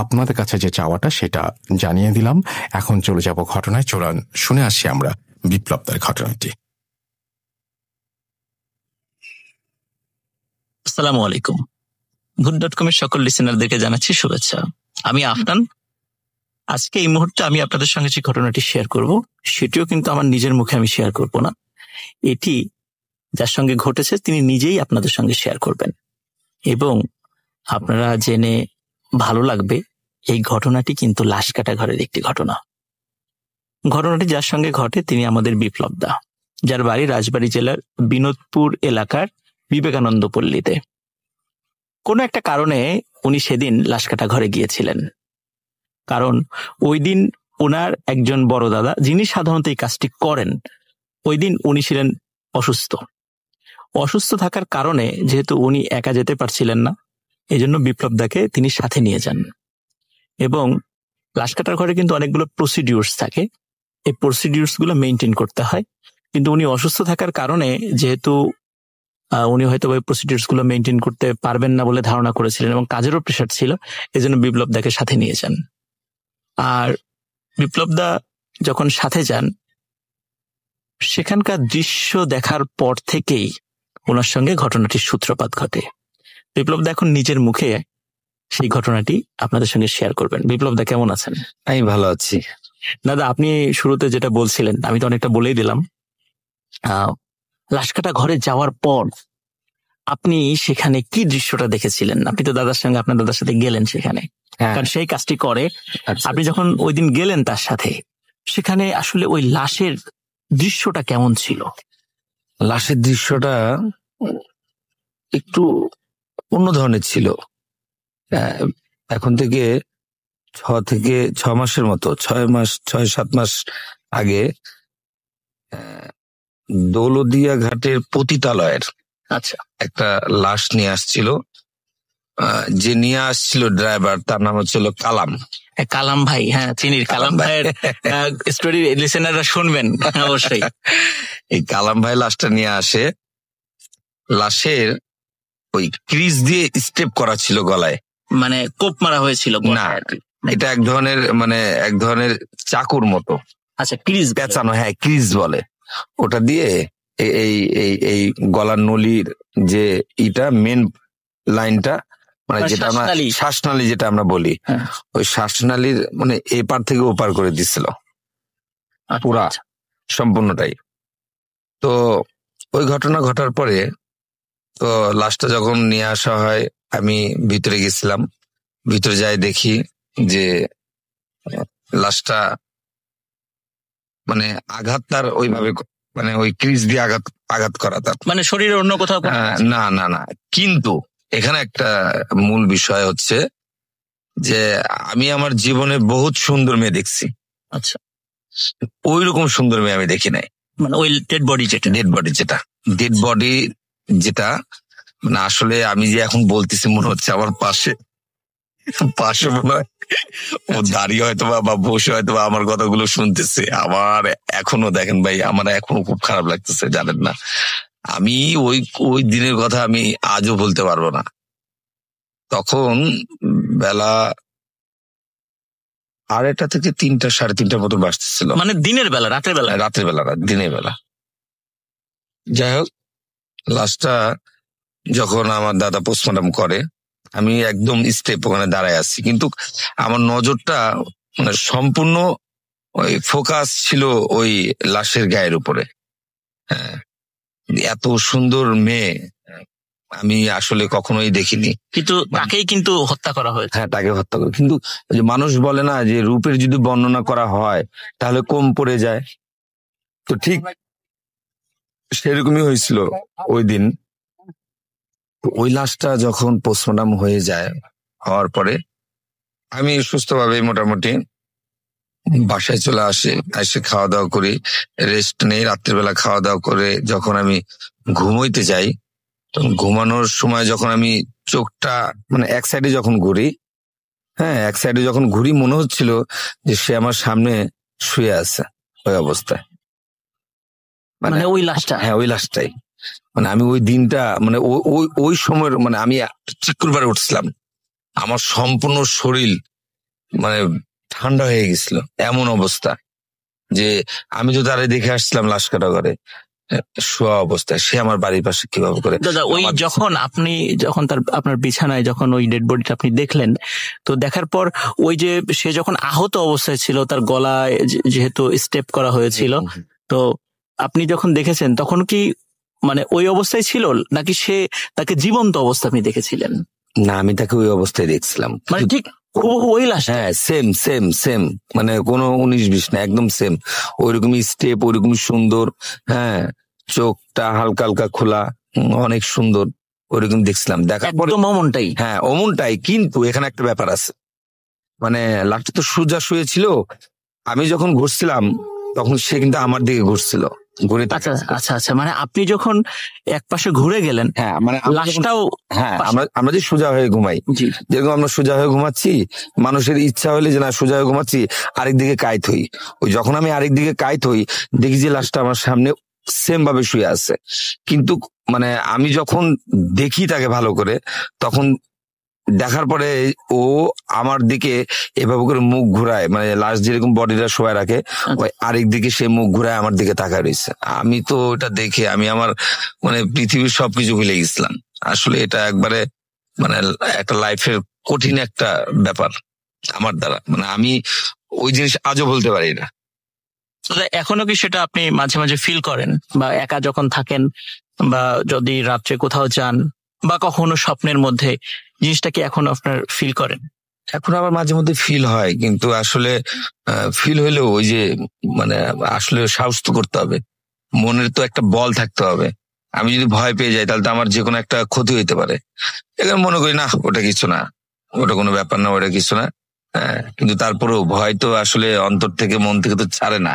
আপনাদের কাছে যে চাওয়াটা সেটা জানিয়ে দিলাম। এখন চলে যাব ঘটনায়। চলুন শুনে আসি আমরা বিপ্লবদার ঘটনাটি। আসসালামু আলাইকুম। ভূত.com-এর সকল লিসেনারদেরকে জানাচ্ছি শুভেচ্ছা। আমি আফনান। আজকে এই মুহূর্তে আমি আপনাদের সঙ্গে যে ঘটনাটি শেয়ার করব, সেটিও কিন্তু আমার নিজের মুখে আমি শেয়ার করব না। এটি যার সঙ্গে ঘটেছে তিনি নিজেই আপনাদের সঙ্গে শেয়ার করবেন, এবং আপনারা জেনে ভালো লাগবে এই ঘটনাটি কিন্তু লাশ কাটা ঘরের একটি ঘটনা। ঘটনাটি যার সঙ্গে ঘটে তিনি আমাদের বিপ্লব দা, যার বাড়ি রাজবাড়ী জেলার বিনোদপুর এলাকার বিবেকানন্দ পল্লীতে। কোনো একটা কারণে উনি সেদিন লাশ কাটা ঘরে গিয়েছিলেন, কারণ ওই দিন ওনার একজন বড় দাদা, যিনি সাধারণত এই কাজটি করেন, ওই দিন উনি ছিলেন অসুস্থ থাকার কারণে যেহেতু উনি একা যেতে পারছিলেন না, এই জন্য বিপ্লবদাকে তিনি সাথে নিয়ে যান। এবং লাশ কাটার ঘরে কিন্তু অনেকগুলো প্রসিডিউরস থাকে, এই প্রসিডিউরস গুলো মেনটেন করতে হয়। কিন্তু উনি অসুস্থ থাকার কারণে যেহেতু উনি হয়তো ওই প্রসিডিউরস গুলো মেনটেন করতে পারবেন না বলে ধারণা করেছিলেন, এবং কাজেরও প্রেশার ছিল, এই জন্য বিপ্লবদাকে সাথে নিয়ে যান। আর বিপ্লবদা যখন সাথে যান, সেখানকার দৃশ্য দেখার পর থেকেই ওনার সঙ্গে ঘটনাটির সূত্রপাত ঘটে। বিপ্লবদা এখন নিজের মুখে সেই ঘটনাটি আপনাদের সঙ্গে শেয়ার করবেন। বিপ্লবদা, কেমন আছেন? আমি ভালো আছি দাদা। আপনি শুরুতে যেটা বলছিলেন আমি তো অনেকটা বলেই দিলাম। লাশ কাটা ঘরে যাওয়ার পর আপনি সেখানে কি দৃশ্যটা দেখেছিলেন? আপনি তো দাদার সঙ্গে, আপনার দাদার সাথে গেলেন সেখানে, কারণ সেই কাজটি করে। আপনি যখন ওই দিন গেলেন তার সাথে, সেখানে আসলে ওই লাশের দৃশ্যটা কেমন ছিল? লাশের দৃশ্যটা একটু অন্য ধরনের ছিল। এখন থেকে 6 মাসের মতো, 6-7 মাস আগে দৌলদিয়া ঘাটের পতিতালয়ের আচ্ছা, একটা লাশ নিয়ে আসছিল। যে নিয়ে আসছিল ড্রাইভার, তার নাম হচ্ছিল কালাম। কালাম ভাই, হ্যাঁ চিনি। কালাম ভাইয়ের স্টোরি লিসেনাররা শুনবেন অবশ্যই। এই কালাম ভাই লাশটা নিয়ে আসে। লাশের ওই ক্রিজ দিয়ে স্টেপ করা ছিল গলায়, মানে কোপ মারা হয়েছিল না, এটা এক ধরনের চাকুর মতো। আচ্ছা, ক্রিজ পেঁচানো, হ্যাঁ ক্রিজ বলে। ওটা দিয়ে এই এই এই গলার নলির যে মেন লাইনটা, মানে যেটা আমরা শ্বাসনালী যেটা আমরা বলি, ওই শ্বাসনালীর মানে এপার থেকে ওপার করে দিছিল পুরা সম্পূর্ণটাই। তো ওই ঘটনা ঘটার পরে তো লাশটা যখন নিয়ে আসা হয়, আমি ভিতরে গেছিলাম। ভিতরে যাই দেখি যে লাশটা মানে আঘাত তার ওইভাবে, মানে ওই ক্রিজ দিয়ে আঘাত করা তার, মানে শরীরের অন্য কোথাও না না না। কিন্তু এখানে একটা মূল বিষয় হচ্ছে যে আমি আমার জীবনে বহুত সুন্দর মেয়ে দেখছি। আচ্ছা, ওই রকম সুন্দর মেয়ে আমি দেখি নাই। মানে ওই ডেড বডি যেটা মানে আসলে আমি যে এখন বলতেছি মনে হচ্ছে আমার পাশে মনে হয় ও দাঁড়িয়ে হয়তো বা বসে হয়তো বা আমার কথাগুলো শুনতেছে। আমার এখনো দেখেন ভাই, আমার এখনো খুব খারাপ লাগতেছে, জানেন না। আমি ওই দিনের কথা আমি আজও বলতে পারবো না। তখন বেলা 2:30 থেকে 3টা 3:30 মতো বাজতেছিল। মানে দিনের বেলা, রাতের বেলা না, দিনের বেলা। যাই হোক, লাশটা যখন আমার দাদা পোস্টমর্টম করে, আমি একদম স্টেপ ওখানে দাঁড়ায় আছি, কিন্তু আমার নজরটা মানে সম্পূর্ণ ওই ফোকাস ছিল ওই লাশের গায়ের উপরে। হ্যাঁ, এত সুন্দর মেয়ে, আমি আসলে কখনোই দেখিনি। কিন্তু তাকেই কিন্তু হত্যা করা হয়েছে। হ্যাঁ, তাকে হত্যা করে। কিন্তু ওই যে মানুষ বলে না যে রূপের যদি বর্ণনা করা হয় তাহলে কম পড়ে যায়, তো ঠিক সেরকমই হয়েছিল ওই দিন। তো ওই লাশটা যখন পোস্টমর্টম হয়ে যায়, হওয়ার পরে আমি সুস্থভাবে মোটামুটি বাসায় চলে এসে খাওয়া দাওয়া করি, রেস্ট নেই। রাত্রিবেলা খাওয়া দাওয়া করে যখন আমি ঘুমোইতে যাই, তখন ঘুমানোর সময় যখন আমি চোখটা মানে এক সাইডে যখন ঘুরি, হ্যাঁ এক সাইডে যখন ঘুরি, মনে হচ্ছিল যে সে আমার সামনে শুয়ে আছে ওই অবস্থায়। মানে ওই লাশটা? হ্যাঁ, ওই লাশটাই। মানে আমি ওই দিনটা মানে ওই সময়ের মানে আমি চিকুরবারে উঠছিলাম, আমার সম্পূর্ণ শরীর মানে ঠান্ডা হয়ে গেছিল, এমন অবস্থা যে আমি তো তারে দেখে আসছিলাম লাশ কাটা করে শোয়া অবস্থায়, সে আমার বাড়ির পাশে কিভাবে করে। দাদা, ওই যখন আপনার বিছানায় যখন ওই ডেড বডিটা আপনি দেখলেন, তো দেখার পর ওই যে সে যখন আহত অবস্থায় ছিল, তার গলায় যেহেতু স্টেপ করা হয়েছিল, তো আপনি যখন দেখেছেন তখন কি মানে ওই অবস্থায় ছিল নাকি তাকে জীবন্ত অবস্থা আপনি দেখেছিলেন? না, আমি তাকে ওই অবস্থায় দেখছিলাম, মানে ঠিক ওই লাশ। হ্যাঁ, সেম মানে কোনো 19-20 না, একদম সেম। ওইরকমই স্টেপ, ওইরকমই সুন্দর, হ্যাঁ, চোখটা হালকা হালকা খোলা, অনেক সুন্দর, ওইরকম দেখছিলাম। দেখার পরে অমনটাই, হ্যাঁ অমনটাই। কিন্তু এখানে একটা ব্যাপার আছে, মানে লাশটা তো সোজা শুয়েছিল, আমি যখন ঘুরছিলাম তখন সে কিন্তু আমার দিকে ঘুরছিল, ঘুরে। আচ্ছা, মানে আপনি যখন এক পাশে ঘুরে গেলেন, হ্যাঁ মানে লাশটাও, হ্যাঁ আমরা যে সোজা হয়ে ঘুমাই, যেরকম আমরা সোজা হয়ে ঘুমাচ্ছি, মানুষের ইচ্ছা হলে যে না সোজা হয়ে ঘুমাচ্ছি, আরেকদিকে কাইত হই। ওই যখন আমি আরেকদিকে কাইত হই, দেখি যে লাশটা আমার সামনে সেম ভাবে শুয়ে আছে। কিন্তু মানে আমি যখন দেখি তাকে ভালো করে, তখন দেখার পরে ও আমার দিকে এভাবে করে মুখ ঘুরায়, মানে লাশ যেরকম বডিটা শোয়া রাখে, ওই আরেক দিকে সে মুখ ঘুরায় আমার দিকে তাকায় রয়েছে। আমি তো ওটা দেখে আমি আমার মানে পৃথিবীর সবকিছু ভুলে গেছিলাম। আসলে এটা একবারে মানে একটা লাইফের কঠিন একটা ব্যাপার আমার দ্বারা, মানে আমি ওই জিনিস আজও বলতে পারি না। এখনো কি সেটা আপনি মাঝে মাঝে ফিল করেন, বা একা যখন থাকেন, বা যদি রাত্রে কোথাও যান, বা কখনো স্বপ্নের মধ্যে, জিনিসটা কি এখনো আপনার ফিল করেন? এখন আবার মাঝে মধ্যে ফিল হয়, কিন্তু আসলে ফিল হলেও ওই যে মানে আসলে সাহস তো করতে হবে, মনের তো একটা বল থাকতে হবে। আমি যদি ভয় পেয়ে যাই তাহলে তো আমার যে কোনো একটা ক্ষতি হইতে পারে। এখানে মনে করি না ওটা কিছু না, ওটা কোনো ব্যাপার না, ওটা কিছু না। হ্যাঁ, কিন্তু তারপরেও ভয় তো আসলে অন্তর থেকে, মন থেকে তো ছাড়ে না,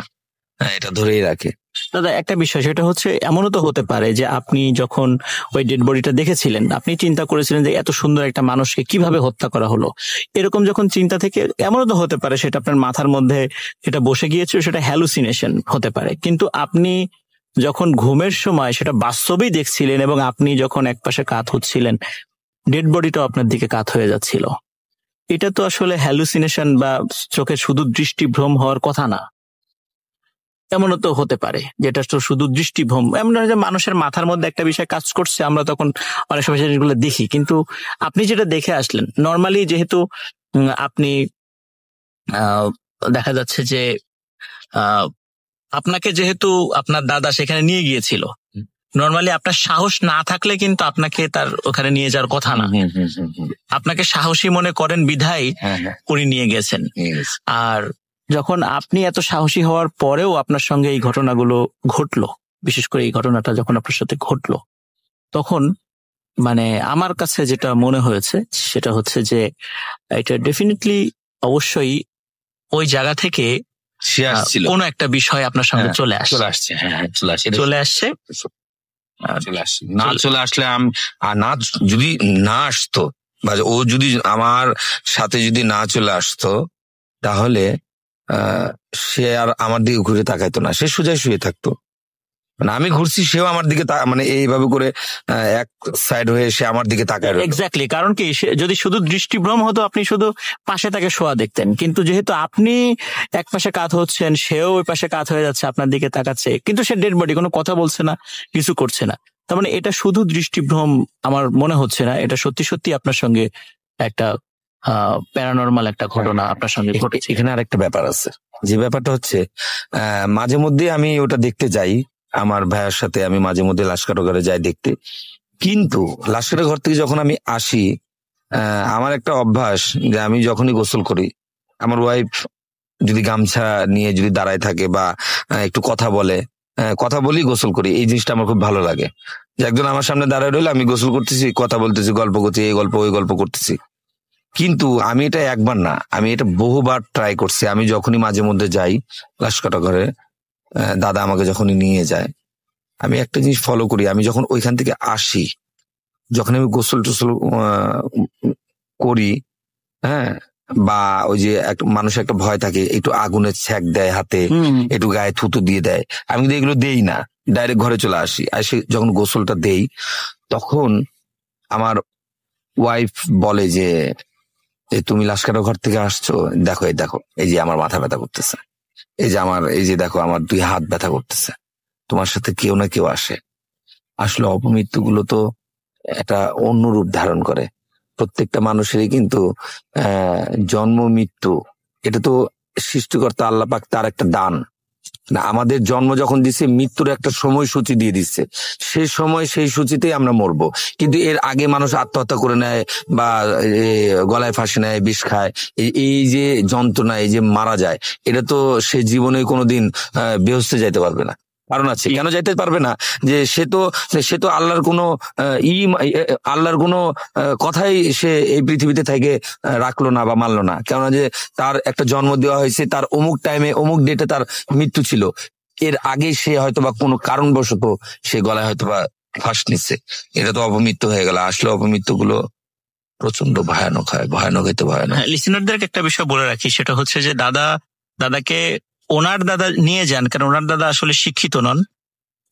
হ্যাঁ, এটা ধরেই রাখে। দাদা, একটা বিষয়, সেটা হচ্ছে এমনও তো হতে পারে যে আপনি যখন ওই ডেড বডিটা দেখেছিলেন, আপনি চিন্তা করেছিলেন যে এত সুন্দর একটা মানুষকে কিভাবে হত্যা করা হলো। এরকম যখন চিন্তা থেকে, এমনও তো হতে পারে সেটা আপনার মাথার মধ্যে সেটা বসে গিয়েছিল, সেটা হ্যালুসিনেশন হতে পারে। কিন্তু আপনি যখন ঘুমের সময় সেটা বাস্তবেই দেখছিলেন, এবং আপনি যখন একপাশে কাত হচ্ছিলেন, ডেড বডিটাও আপনার দিকে কাত হয়ে যাচ্ছিল। এটা তো আসলে হ্যালুসিনেশন বা চোখের শুধু দৃষ্টিভ্রম হওয়ার কথা না। এমনও তো হতে পারে যেটা তো শুধু দৃষ্টিভ্রম, এমন নয় যে মানুষের মাথার মধ্যে একটা বিষয় কাজ করছে, আমরা তখন অনেক সময় জিনিসগুলো দেখি। কিন্তু আপনি যেটা দেখে আসলেন, নর্মালি যেহেতু আপনি দেখা যাচ্ছে যে আপনাকে যেহেতু আপনার দাদা সেখানে নিয়ে গিয়েছিল, নর্মালি আপনার সাহস না থাকলে কিন্তু আপনাকে তার ওখানে নিয়ে যাওয়ার কথা না। আপনাকে সাহসী মনে করেন বিধায় উনি নিয়ে গেছেন। আর যখন আপনি এত সাহসী হওয়ার পরেও আপনার সঙ্গে এই ঘটনাগুলো ঘটলো, বিশেষ করে এই ঘটনাটা যখন আপনার সাথে ঘটলো, তখন মানে আমার কাছে যেটা মনে হয়েছে সেটা হচ্ছে যে এটা ডেফিনেটলি অবশ্যই ওই জায়গা থেকে কোনো একটা বিষয় আপনার সঙ্গে চলে আসছে। না চলে আসলে আর না যদি না আসতো, বা ও যদি আমার সাথে যদি না চলে আসতো, তাহলে সে আর আমার দিকে ঘুরে তাকাইতো না, সে সোজা শুয়ে থাকতো। মানে আমি ঘুরছি, সেও আমার দিকে মানে এইভাবে করে এক সাইড হয়ে সে আমার দিকে তাকায়। এক্স্যাক্টলি, কারণ কি যদি শুধু দৃষ্টিভ্রম হতো, আপনি শুধু পাশে তাকে শোয়া দেখতেন। কিন্তু যেহেতু আপনি এক পাশে কাত হচ্ছেন, সেও ওই পাশে কাত হয়ে যাচ্ছে, আপনার দিকে তাকাচ্ছে, কিন্তু সে ডেড বডি, কোনো কথা বলছে না, কিছু করছে না। তার মানে এটা শুধু দৃষ্টিভ্রম আমার মনে হচ্ছে না, এটা সত্যি সত্যি আপনার সঙ্গে একটা প্যারানরমাল একটা ঘটনা আপনার সঙ্গে ঘটেছে। এখানে আর একটা ব্যাপার আছে, যে ব্যাপারটা হচ্ছে মাঝে মধ্যে আমি ওটা দেখতে যাই, আমার ভাইয়ের সাথে আমি মাঝে মধ্যে লাশ কাটাগারে যাই দেখতে, কিন্তু লাশ কাটা ঘর থেকে যখন আমি আসি, আমার একটা অভ্যাস যে আমি যখনই গোসল করি, আমার ওয়াইফ যদি গামছা নিয়ে যদি দাঁড়ায় থাকে বা একটু কথা বলি গোসল করি, এই জিনিসটা আমার খুব ভালো লাগে। যে একজন আমার সামনে দাঁড়ায় রইলে আমি গোসল করতেছি, কথা বলতেছি, গল্প করছি, এই গল্প ওই গল্প করতেছি। কিন্তু আমি এটা একবার না, আমি এটা বহুবার ট্রাই করছি। আমি যখনই মাঝে মধ্যে যাই লাশ কাটা ঘরে, দাদা আমাকে যখনই নিয়ে যায়, আমি একটা জিনিস ফলো করি। আমি যখন ওইখান থেকে আসি, যখন আমি গোসল টোসল করি, হ্যাঁ, বা ওই যে মানুষের একটা ভয় থাকে, একটু আগুনের ছ্যাক দেয় হাতে, একটু গায়ে থুতু দিয়ে দেয়, আমি কিন্তু এগুলো দেই না, ডাইরেক্ট ঘরে চলে আসি। আসে যখন গোসলটা দেই, তখন আমার ওয়াইফ বলে যে তুমি লাশ কাটা ঘর থেকে আসছো, দেখো এই যে আমার মাথা ব্যথা করতেছে, এই যে দেখো আমার 2 হাত ব্যথা করতেছে, তোমার সাথে কেউ না কেউ আসে। আসলে অপমৃত্যু গুলো তো একটা অন্য রূপ ধারণ করে। প্রত্যেকটা মানুষেরই কিন্তু জন্ম মৃত্যু, এটা তো সৃষ্টিকর্তা আল্লাহ পাক তার একটা দান না। আমাদের জন্ম যখন দিচ্ছে, মৃত্যুর একটা সময়সূচি দিয়ে দিচ্ছে, সেই সময় সেই সূচিতেই আমরা মরবো। কিন্তু এর আগে মানুষ আত্মহত্যা করে নেয় বা গলায় ফাঁসি নেয়, বিষ খায়, এই যে যন্ত্রণা, এই যে মারা যায়, এটা তো সে জীবনে কোনোদিন বেহুশ হয়ে যাইতে পারবে না। কারণ আছে, কেন যাইতে পারবে না? যে সে তো আল্লাহর কোনো আল্লাহর কোনো কথাই সে এই পৃথিবীতে থেকে রাখলো না বা মানলো না। কেননা যে তার একটা জন্ম দেওয়া হয়েছে, তার অমুক টাইমে অমুক ডেটে তার মৃত্যু ছিল, এর আগে সে হয়তোবা কোনো কারণবশত সে গলায় হয়তোবা ফাঁস নিচ্ছে, এটা তো অপমৃত্যু হয়ে গেল। আসলে অপমৃত্যু গুলো প্রচন্ড ভয়ানক হয়, ভয়ানক হইতে ভয়ানক। লিসেনারদেরকে একটা বিষয় বলে রাখি, সেটা হচ্ছে যে দাদাকে ওনার দাদা নিয়ে যান, কারণ ওনার দাদা আসলে শিক্ষিত নন।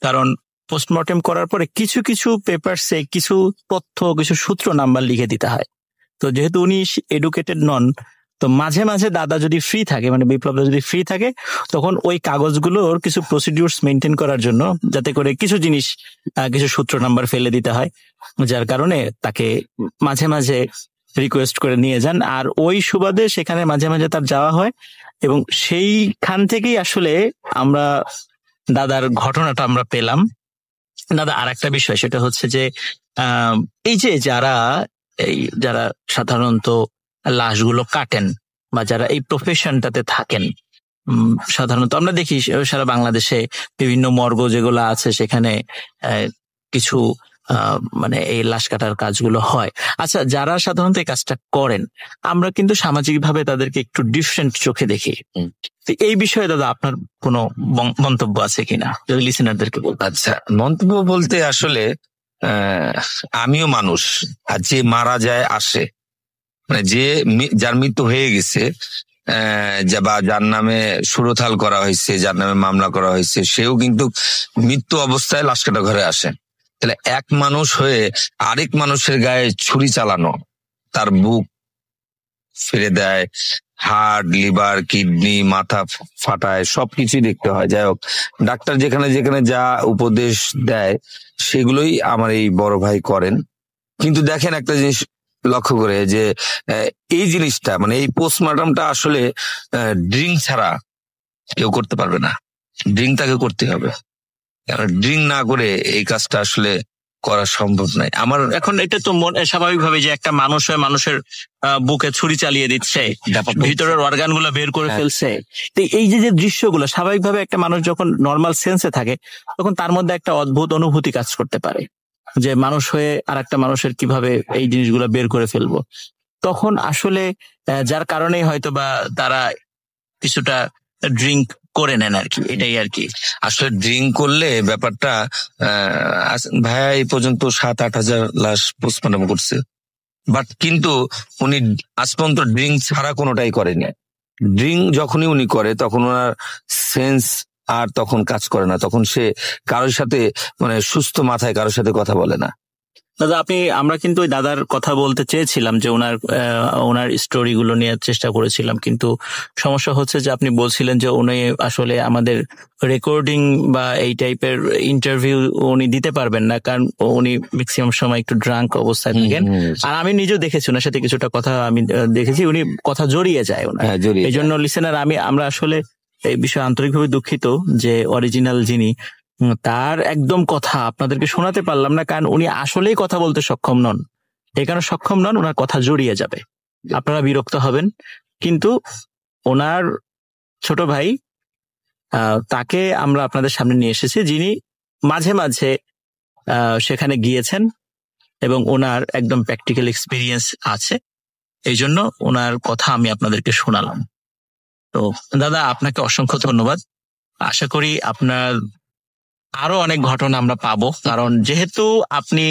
কারণ পোস্টমর্টেম করার পরে কিছু কিছু পেপারসে কিছু তথ্য, কিছু সূত্র নাম্বার লিখে দিতে হয়। তো যেহেতু উনি এডুকেটেড নন, তো মাঝে মাঝে দাদা যদি ফ্রি থাকে, মানে বিপ্লবদা যদি ফ্রি থাকে, তখন ওই কাগজগুলোর কিছু প্রসিডিউরস মেনটেন করার জন্য, যাতে করে কিছু জিনিস, কিছু সূত্র নাম্বার ফেলে দিতে হয়, যার কারণে তাকে মাঝে মাঝে রিকোয়েস্ট করে নিয়ে যান। আর ওই সুবাদে সেখানে মাঝে মাঝে তার যাওয়া হয়, এবং সেইখান থেকেই আসলে আমরা দাদার ঘটনাটা আমরা পেলাম। দাদা, আর একটা বিষয়, সেটা হচ্ছে যে এই যে যারা সাধারণত লাশগুলো কাটেন বা যারা এই প্রফেশনটাতে থাকেন, সাধারণত আমরা দেখি সারা বাংলাদেশে বিভিন্ন মর্গ যেগুলো আছে, সেখানে কিছু মানে এই লাশ কাটার কাজগুলো হয়। আচ্ছা, যারা সাধারণত এই কাজটা করেন, আমরা কিন্তু সামাজিকভাবে তাদেরকে একটু ডিফারেন্ট চোখে দেখি। এই বিষয়ে দাদা আপনার কোনো মন্তব্য আছে কিনা, যদি লিসেনারদেরকে বলতে? আচ্ছা, মন্তব্য বলতে আসলে আমিও মানুষ, আর যে মারা যায় আসে, মানে যার মৃত্যু হয়ে গেছে, বা যার নামে সুরথাল করা হয়েছে, যার নামে মামলা করা হয়েছে, সেও কিন্তু মৃত্যু অবস্থায় লাশ কাটা ঘরে আসে। তাহলে এক মানুষ হয়ে আরেক মানুষের গায়ে ছুরি চালানো, তার বুক ফিরে দেয়, হার্ট, লিভার, কিডনি, মাথা ফাটায়, সবকিছুই দেখতে হয়। যাই হোক, ডাক্তার যেখানে যেখানে যা উপদেশ দেয় সেগুলোই আমার এই বড় ভাই করেন। কিন্তু দেখেন একটা জিনিস লক্ষ্য করে, যে এই জিনিসটা, মানে এই পোস্টমর্টমটা আসলে ড্রিঙ্ক ছাড়া কেউ করতে পারবে না। ড্রিঙ্ক তাকে করতে হবে, কারণ ড্রিঙ্ক না করে এই কাজটা আসলে করা সম্ভব নয়। আমার এখন এটা তো স্বাভাবিকভাবে যে একটা মানুষ হয়ে মানুষের বুকে ছুরি চালিয়ে দিচ্ছে, ভিতরের অর্গান গুলো বের করে ফেলছে, তো এই যে দৃশ্যগুলো, স্বাভাবিকভাবে একটা মানুষ যখন নর্মাল সেন্সে থাকে, তখন তার মধ্যে একটা অদ্ভুত অনুভূতি কাজ করতে পারে, যে মানুষ হয়ে আর একটা মানুষের কিভাবে এই জিনিসগুলো বের করে ফেলবো। তখন আসলে যার কারণেই হয়তো বা তারা কিছুটা ড্রিঙ্ক করে নেন আর কি, এটাই আর কি। আসলে ড্রিঙ্ক করলে ব্যাপারটা, ভাইয়া এই পর্যন্ত 7-8 হাজার লাশ পোস্টমর্টম করছে, বাট কিন্তু উনি আজ পর্যন্ত ড্রিঙ্ক ছাড়া কোনোটাই করেনি। ড্রিঙ্ক যখনই উনি করে, তখন ওনার সেন্স আর তখন কাজ করে না, তখন সে কারোর সাথে, মানে সুস্থ মাথায় কারোর সাথে কথা বলে না। দাদা, আমরা কিন্তু ওই দাদার কথা বলতে চেয়েছিলাম, যে ওনার স্টোরি গুলো নিয়ে চেষ্টা করেছিলাম, কিন্তু সমস্যা হচ্ছে যে আপনি বলছিলেন যে উনি আসলে আমাদের রেকর্ডিং বা এই টাইপের ইন্টারভিউ উনি দিতে পারবেন না, কারণ উনি ম্যাক্সিমাম সময় একটু ড্রাঙ্ক অবস্থায় থাকেন। আর আমি নিজেও দেখেছি ওনার সাথে কিছুটা কথা আমি দেখেছি, উনি কথা জড়িয়ে যায় ওনার। এই জন্য লিসেনার, আমরা আসলে এই বিষয়ে আন্তরিকভাবে দুঃখিত যে অরিজিনাল যিনি তার একদম কথা আপনাদেরকে শোনাতে পারলাম না, কারণ উনি আসলেই কথা বলতে সক্ষম নন। এই কারণে সক্ষম নন, ওনার কথা জড়িয়ে যাবে, আপনারা বিরক্ত হবেন। কিন্তু ওনার ছোট ভাই তাকে আমরা আপনাদের সামনে নিয়ে এসেছি, যিনি মাঝে মাঝে সেখানে গিয়েছেন এবং ওনার একদম প্র্যাকটিক্যাল এক্সপিরিয়েন্স আছে, এই জন্য ওনার কথা আমি আপনাদেরকে শোনালাম। তো দাদা, আপনাকে অসংখ্য ধন্যবাদ। আশা করি আপনার আরো অনেক ঘটনা আমরা পাবো, কারণ যেহেতু আপনি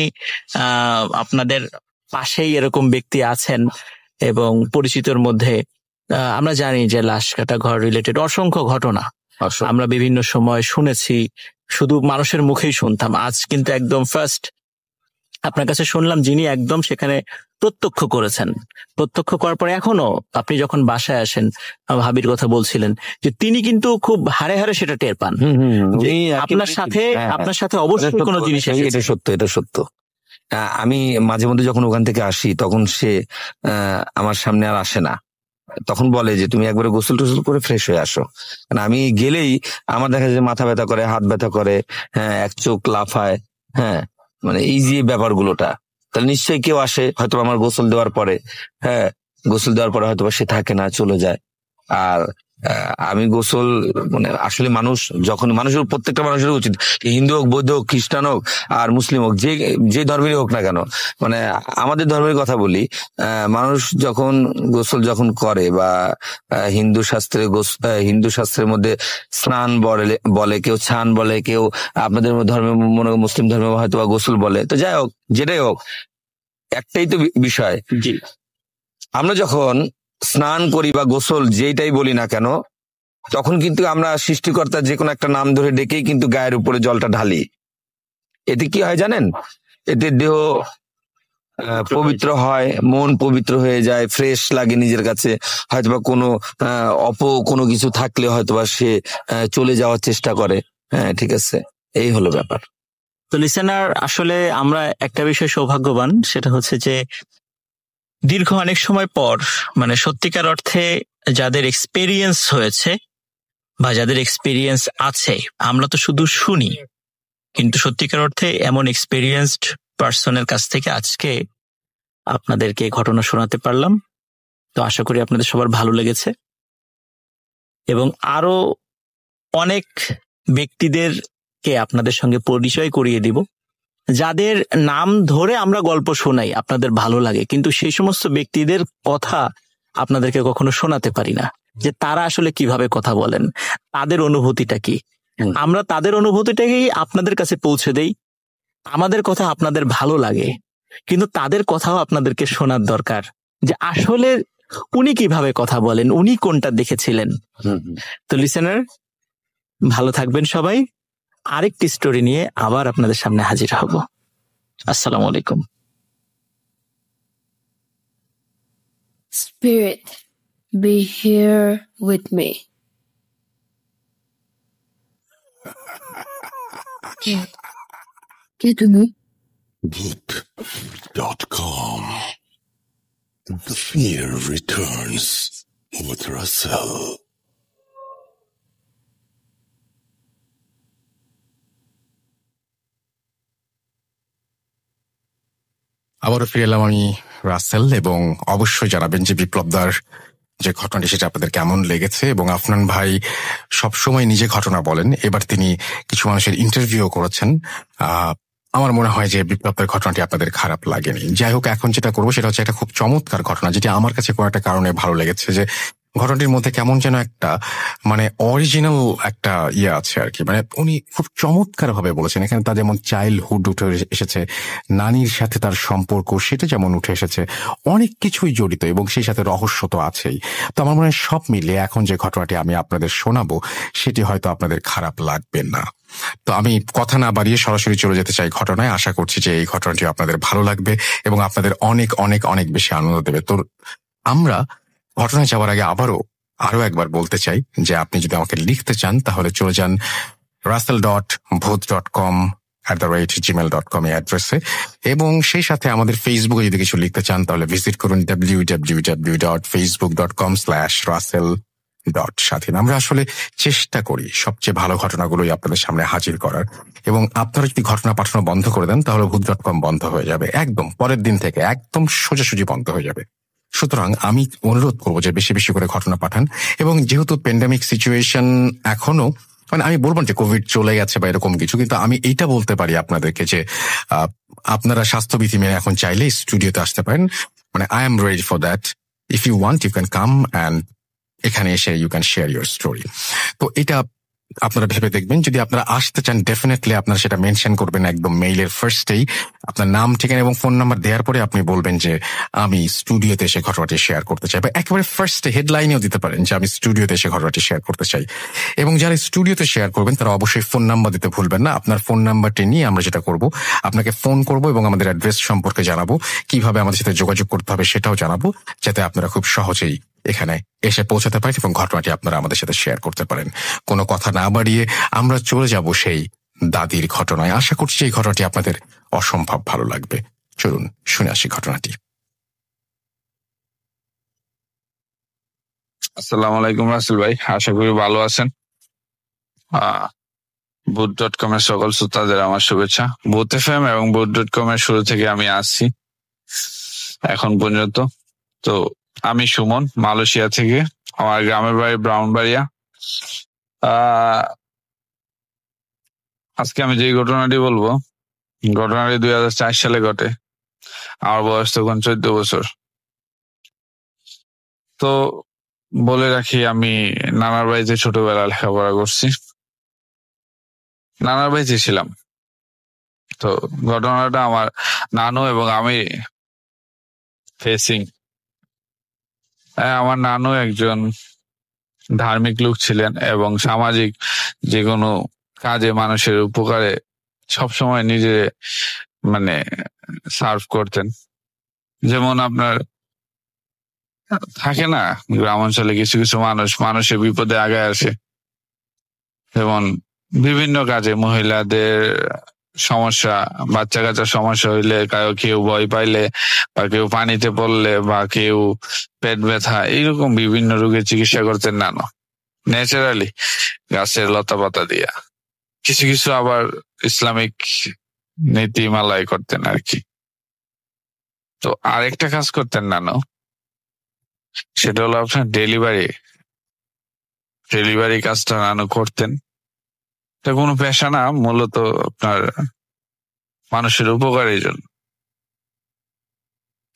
আপনাদের পাশেই এরকম ব্যক্তি আছেন এবং পরিচিতর মধ্যে আমরা জানি যে লাশ কাটা ঘর রিলেটেড অসংখ্য ঘটনা আমরা বিভিন্ন সময় শুনেছি, শুধু মানুষের মুখেই শুনতাম। আজ কিন্তু একদম ফার্স্ট আপনার কাছে শুনলাম, যিনি একদম সেখানে প্রত্যক্ষ করেছেন। প্রত্যক্ষ করার পরে এখনো আপনি যখন বাসায় আসেন, ভাবির কথা বলছিলেন যে তিনি কিন্তু খুব হারে হারে সেটা টের পান। আপনার সাথে অবশ্যই কোনো জিনিস, এটা সত্য, এটা সত্য। আমি মাঝে মধ্যে যখন ওখান থেকে আসি, তখন সে আমার সামনে আর আসে না। তখন বলে যে তুমি একবারে গোসল টোসল করে ফ্রেশ হয়ে আসো। আমি গেলেই আমার দেখা যায় মাথা ব্যথা করে, হাত ব্যথা করে, হ্যাঁ, এক চোখ লাফায়, হ্যাঁ, মানে এই যে ব্যাপারগুলোটা। তাহলে নিশ্চয়ই কেউ আসে হয়তো আমার গোসল দেওয়ার পরে, হ্যাঁ, গোসল দেওয়ার পরে হয়তো সে থাকে না, চলে যায়। আর আমি গোসল, মানে আসলে মানুষের প্রত্যেকটা মানুষের উচিত, হিন্দু হোক, বৌদ্ধ হোক, খ্রিস্টান হোক আর মুসলিম হোক, যে ধর্মেরই হোক না কেন, মানে আমাদের ধর্মের কথা বলি, মানুষ যখন গোসল যখন করে বা হিন্দু শাস্ত্রের মধ্যে স্নান বলে, কেউ ছান বলে, কেউ আপনাদের ধর্মে মুসলিম ধর্মে হয়তো বা গোসল বলে। তো যাই হোক, যেটাই হোক, একটাই তো বিষয়, জি, আমরা যখন স্নান করি বা গোসল যেটাই বলি না কেন, তখন কিন্তু আমরা সৃষ্টিকর্তার যে কোনো একটা নাম ধরে ডেকেই কিন্তু গায়ের উপরে জলটা ঢালি। এতে কি হয় জানেন? এতে দেহ পবিত্র হয়, মন পবিত্র হয়ে যায়, ফ্রেশ লাগে নিজের কাছে। হয়তোবা কোনো কিছু থাকলে হয়তোবা সে চলে যাওয়ার চেষ্টা করে। হ্যাঁ, ঠিক আছে, এই হলো ব্যাপার। তো লিসেনার, আসলে আমরা একটা বিষয় সৌভাগ্যবান, সেটা হচ্ছে যে দীর্ঘ অনেক সময় পর, মানে সত্যিকার অর্থে যাদের এক্সপেরিয়েন্স হয়েছে বা যাদের এক্সপেরিয়েন্স আছে, আমরা তো শুধু শুনি, কিন্তু সত্যিকার অর্থে এমন এক্সপেরিয়েন্সড পার্সনের কাছ থেকে আজকে আপনাদেরকে ঘটনা শোনাতে পারলাম। তো আশা করি আপনাদের সবার ভালো লেগেছে এবং আরো অনেক ব্যক্তিদেরকে আপনাদের সঙ্গে পরিচয় করিয়ে দিব, যাদের নাম ধরে আমরা গল্প শোনাই, আপনাদের ভালো লাগে, কিন্তু সেই সমস্ত ব্যক্তিদের কথা আপনাদেরকে কখনো শোনাতে পারি না, যে তারা আসলে কিভাবে কথা বলেন, তাদের অনুভূতিটা কি। আমরা তাদের অনুভূতিটাকেই আপনাদের কাছে পৌঁছে দেই। আমাদের কথা আপনাদের ভালো লাগে, কিন্তু তাদের কথাও আপনাদেরকে শোনার দরকার, যে আসলে উনি কিভাবে কথা বলেন, উনি কোনটা দেখেছিলেন। তো লিসেনার, ভালো থাকবেন সবাই। আরেকটি স্টোরি নিয়ে আবার আপনাদের সামনে হাজির হব। আসসালামু আলাইকুম। Spirit, be here with me. কে তুমি? Bhoot.com. The fear returns with Russell. আবারও ফিরে এলাম আমি, রাসেল, এবং অবশ্যই জানাবেন যে বিপ্লবদার যে ঘটনাটি সেটা আপনাদের কেমন লেগেছে। এবং আফনান ভাই সবসময় নিজে ঘটনা বলেন, এবার তিনি কিছু মানুষের ইন্টারভিউ করেছেন। আমার মনে হয় যে বিপ্লবদার ঘটনাটি আপনাদের খারাপ লাগেনি। যাই হোক, এখন যেটা করবো সেটা হচ্ছে একটা খুব চমৎকার ঘটনা, যেটি আমার কাছে কোনো একটা কারণে ভালো লেগেছে, যে ঘটনাটির মধ্যে কেমন যেন একটা মানে অরিজিনাল একটা ইয়ে আছে আর কি। মানে উনি খুব চমৎকার ভাবে বলেছেন। এখানে তার যেমন চাইল্ডহুড উঠে এসেছে, নানির সাথে তার সম্পর্ক সেটা যেমন উঠে এসেছে, অনেক কিছুই জড়িত, এবং সেই সাথে রহস্য তো আছেই। তো আমার মনে হয় সব মিলিয়ে এখন যে ঘটনাটি আমি আপনাদের শোনাবো সেটি হয়তো আপনাদের খারাপ লাগবে না। তো আমি কথা না বাড়িয়ে সরাসরি চলে যেতে চাই ঘটনায়। আশা করছি যে এই ঘটনাটি আপনাদের ভালো লাগবে এবং আপনাদের অনেক অনেক অনেক বেশি আনন্দ দেবে। তো আমরা ঘটনায় যাওয়ার আগে আরো একবার বলতে চাই যে আপনি যদি আমাকে লিখতে চান তাহলে চলে যান russell.bhoot.com@gmail.com অ্যাড্রেসে, এবং সেই সাথে আমাদের ফেসবুকে যদি কিছু লিখতে চান তাহলে ভিজিট করুন www.facebook.com/russell স্বাধীন। আমরা আসলে চেষ্টা করি সবচেয়ে ভালো ঘটনাগুলোই আপনাদের সামনে হাজির করার, এবং আপনারা যদি ঘটনা পাঠানো বন্ধ করে দেন তাহলে ভূত.com বন্ধ হয়ে যাবে, একদম পরের দিন থেকে একদম সোজাসুজি বন্ধ হয়ে যাবে। সুতরাং আমি অনুরোধ করবো যে বেশি বেশি করে ঘটনা পাঠান। এবং যেহেতু প্যান্ডেমিক সিচুয়েশন এখনো, মানে আমি বলবো যে কোভিড চলে গেছে বা এরকম কিছু, কিন্তু আমি এইটা বলতে পারি আপনাদেরকে যে আপনারা স্বাস্থ্যবিধি মেনে এখন চাইলে স্টুডিওতে আসতে পারেন। মানে I am ready for that. If you want you can come and এখানে এসে you can share your story. তো এটা আপনারা ভেবে দেখবেন। যদি আপনারা আসতে চান ডেফিনেটলি আপনারা সেটা মেনশন করবেন একদম মেইলের ফার্স্টেই, আপনার নাম, ঠিকানা এবং ফোন নাম্বার দেওয়ার পরে আপনি বলবেন যে আমি স্টুডিওতে এসে ঘটনাটি শেয়ার করতে চাই, বা একেবারে ফার্স্টে হেডলাইনেও দিতে পারেন যে আমি স্টুডিওতে এসে ঘটনাটি শেয়ার করতে চাই। এবং যারা স্টুডিওতে শেয়ার করবেন তারা অবশ্যই ফোন নাম্বার দিতে ভুলবেন না। আপনার ফোন নাম্বারটি নিয়ে আমরা যেটা করব, আপনাকে ফোন করব এবং আমাদের অ্যাড্রেস সম্পর্কে জানাবো, কিভাবে আমাদের সাথে যোগাযোগ করতে হবে সেটাও জানাবো, যাতে আপনারা খুব সহজেই এখানে এসে পৌঁছাতে পারেন এবং ঘটনাটি আপনারা আমাদের সাথে শেয়ার করতে পারেন। কোনো কথা না বাড়িয়ে আমরা চলে যাব সেই দাদির ঘটনায়। আশা করছি এই ঘটনাটি আপনাদের অসম্ভব ভালো লাগবে। চলুন শুনে আসি ঘটনাটি। আসসালামু আলাইকুম রাসেল ভাই, আশা করি ভালো আছেন। ভূত.com এর সকল শ্রোতাদের আমার শুভেচ্ছা। ভূত এফএম এবং ভূত.com এর শুরু থেকে আমি আসছি এখন পর্যন্ত। তো আমি সুমন, মালয়েশিয়া থেকে। আমার গ্রামের বাড়ি ব্রাউনবাড়িয়া। আজকে আমি যে ঘটনাটি বলবো, ঘটনাটি 2004 সালে ঘটে। আমার বয়স তখন 14 বছর। তো বলে রাখি, আমি নানার বাড়িতে ছোটবেলা লেখাপড়া করছি, নানার বাড়িতে ছিলাম। তো ঘটনাটা আমার নানু এবং আমি ফেসিং। আমার নানু একজন ধার্মিক লোক ছিলেন এবং সামাজিক যে কোনো কাজে মানুষের উপকারে সবসময় নিজে মানে সার্ভ করতেন। যেমন আপনার থাকে না গ্রাম অঞ্চলে কিছু কিছু মানুষের বিপদে আগায় আসে, যেমন বিভিন্ন কাজে মহিলাদের সমস্যা, বাচ্চা কাচ্চার সমস্যা হইলে, কেউ ভয় পাইলে, বা কেউ পানিতে পড়লে, বা কেউ পেট ব্যথা, এইরকম বিভিন্ন রোগের চিকিৎসা করতেন নানু ন্যাচারালি গাছের লতা পাতা দিয়া। কিছু কিছু আবার ইসলামিক নীতিমালায় করতেন আর কি। তো আরেকটা কাজ করতেন নানু, সেটা হলো আপনার ডেলিভারি কাজটা নানু করতেন। এটা কোনো পেশা না, মূলত আপনার মানুষের উপকারের জন্য।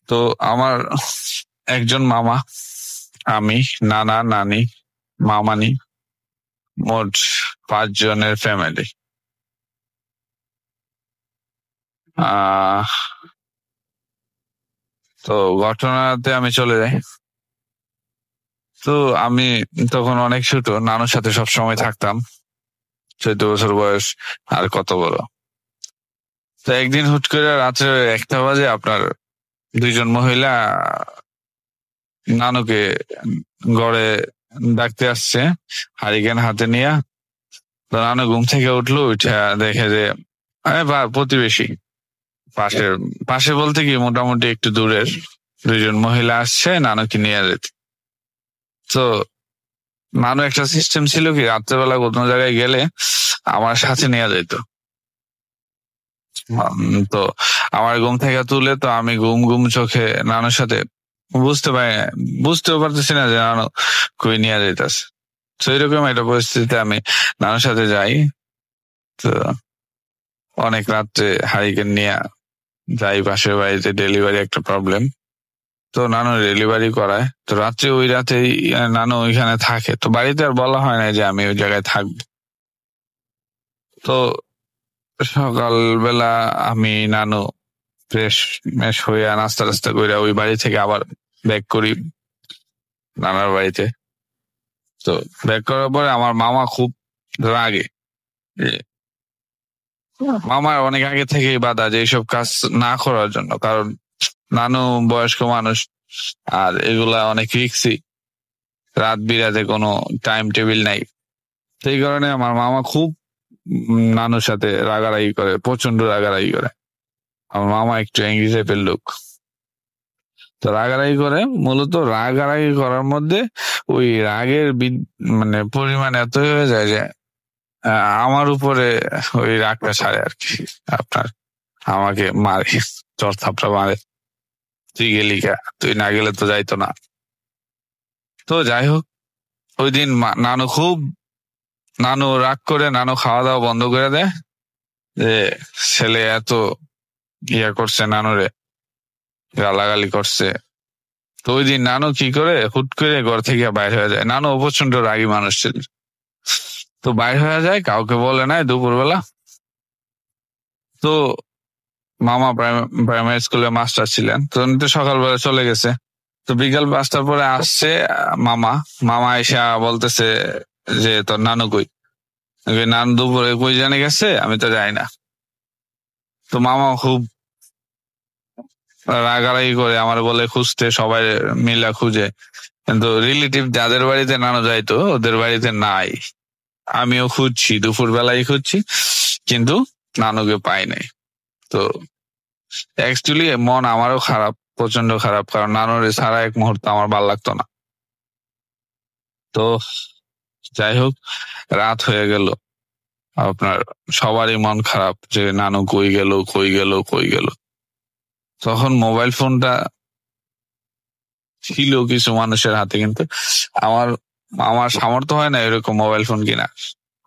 তো আমার একজন মামা, আমি, নানা, নানি, মামানি, মোট 5 জনের ফ্যামিলি। তো ঘটনাতে আমি চলে যাই। তো আমি তখন অনেক ছোট, নানুর সাথে সব সময় থাকতাম। 14 বছর বয়স, আর কত বড়। তো একদিন হুট করে রাত্রে 1টা বাজে আপনার 2 জন মহিলা নানুকে ঘরে ডাকতে আসছে হারিকেন হাতে নিয়ে। তো নানু ঘুম থেকে উঠলো, উঠে দেখে যে প্রতিবেশী পাশে বলতে কি মোটামুটি একটু দূরের 2 জন মহিলা আসছে নানুকে নিয়ে যেতে। তো নানু একটা সিস্টেম ছিল কি, রাত্রেবেলা কোনো জায়গায় গেলে আমার সাথে নিয়ে যেত। তো আমার ঘুম থেকে তুলে, তো আমি ঘুম চোখে নানুর সাথে বুঝতেও পারতেছি না যে নানু কই নিয়ে যেতেছে। তো এরকম একটা পরিস্থিতিতে আমি নানুর সাথে যাই। তো অনেক রাত্রে হারিকেন নিয়ে যাই পাশের বাড়িতে, ডেলিভারি একটা প্রবলেম। তো নানু ডেলিভারি করায়। তো রাত্রে ওই রাতেই নানু ওইখানে থাকে। তো বাড়িতে আর বলা হয় না যে আমি ওই জায়গায় থাকবো। তো সকালবেলা আমি নানু ফ্রেশ হয়ে নাস্তা টাস্তা করে ওই বাড়ি থেকে আবার ব্যাক করি নানার বাড়িতে। তো ব্যাক করার পরে আমার মামা খুব রাগে। মামার অনেক আগে থেকেই বাধা যে এইসব কাজ না করার জন্য, কারণ নানু বয়স্ক মানুষ আর এগুলা অনেক রিস্কি, রাত বিরাতে কোনো টাইম টেবিল নাই। সেই কারণে আমার মামা খুব নানুর সাথে রাগারাগি করে, প্রচন্ড রাগারাগি করে। আমার মামা একটু অ্যাংরি টাইপের লোক। তো তো রাগারাগি করে, মূলত রাগারাগি করার মধ্যে ওই রাগের মানে পরিমাণ এত হয়ে যায় যে আমার উপরে ওই রাগটা ছাড়ে আর কি, আপনার আমাকে মারে, চর থাপড়া মারে, তুই গেলি কা, তুই না গেলে তো যাইতো না। তো যাই হোক, ওই দিন নানু রাগ করে, নানু খাওয়া দাওয়া বন্ধ করে দেয় যে ছেলে এত ইয়া করছে, নানুরে গালাগালি করছে। তো ওই দিন নানু কি করে, হুট করে ঘর থেকে বাইর হয়ে যায়। নানু প্রচন্ড রাগী মানুষ ছিল, তো বাইর হয়ে যায়, কাউকে বলে নাই দুপুরবেলা। তো মামা প্রাইমারি স্কুলে মাস্টার ছিলেন, তো উনি তো সকালবেলা চলে গেছে। তো বিকাল 5টার পরে আসছে মামা এসে বলতেছে যে তোর নানু কই? নানু দুপুরে কই জানি গেছে, আমি তো যাই না। তো মামা খুব রাগারাগি করে আমার বলে খুঁজতে, সবাই মিলা খুঁজে, কিন্তু রিলেটিভ যাদের বাড়িতে নানু যাইতো ওদের বাড়িতে নাই। আমিও খুঁজছি, দুপুর বেলায় খুঁজছি, কিন্তু নানুকে পাই নাই। তো অ্যাকচুয়ালি মন আমারও খারাপ, প্রচন্ড খারাপ, কারণ নানুর সারা এক মুহূর্ত আমার ভাল লাগতো না। তো যাই হোক, রাত হয়ে গেল, আপনার সবারই মন খারাপ যে নানু কই গেল কই গেল কই গেল। তখন মোবাইল ফোনটা ছিল কিছু মানুষের হাতে, কিন্তু আমার সামর্থ্য হয় না এরকম মোবাইল ফোন কিনা।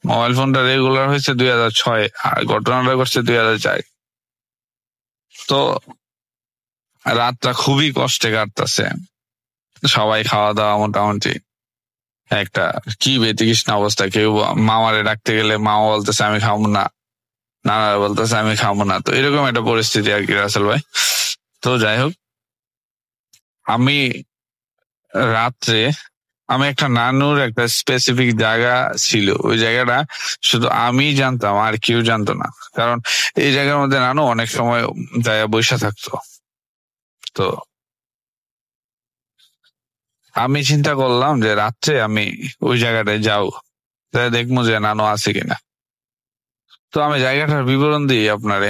মোবাইল ফোনটা রেগুলার হয়েছে 2006, আর ঘটনাটা করছে 2004। তো রাতটা খুবই কষ্টে কাটতেছে, সবাই খাওয়া দাওয়া মোটামুটি একটা কি বেতিকৃষ্ণ অবস্থা। কেউ মামারে ডাকতে গেলে মামা বলতেছে আমি খাবো না, নানারা বলতেছে আমি খাবো না। তো এরকম একটা পরিস্থিতি আর কি রাসেল ভাই। তো যাই হোক, আমি রাত্রে একটা নানুর একটা স্পেসিফিক জায়গা ছিল, ওই জায়গাটা শুধু আমি জানতাম, আর কেউ জানতো না, কারণ এই জায়গার মধ্যে নানু অনেক সময় জায়গা বসে থাকতো। তো আমি চিন্তা করলাম যে রাত্রে আমি ওই জায়গাটায় যাও, দেখবো যে নানু আছে কিনা। তো আমি জায়গাটার বিবরণ দিই আপনারে।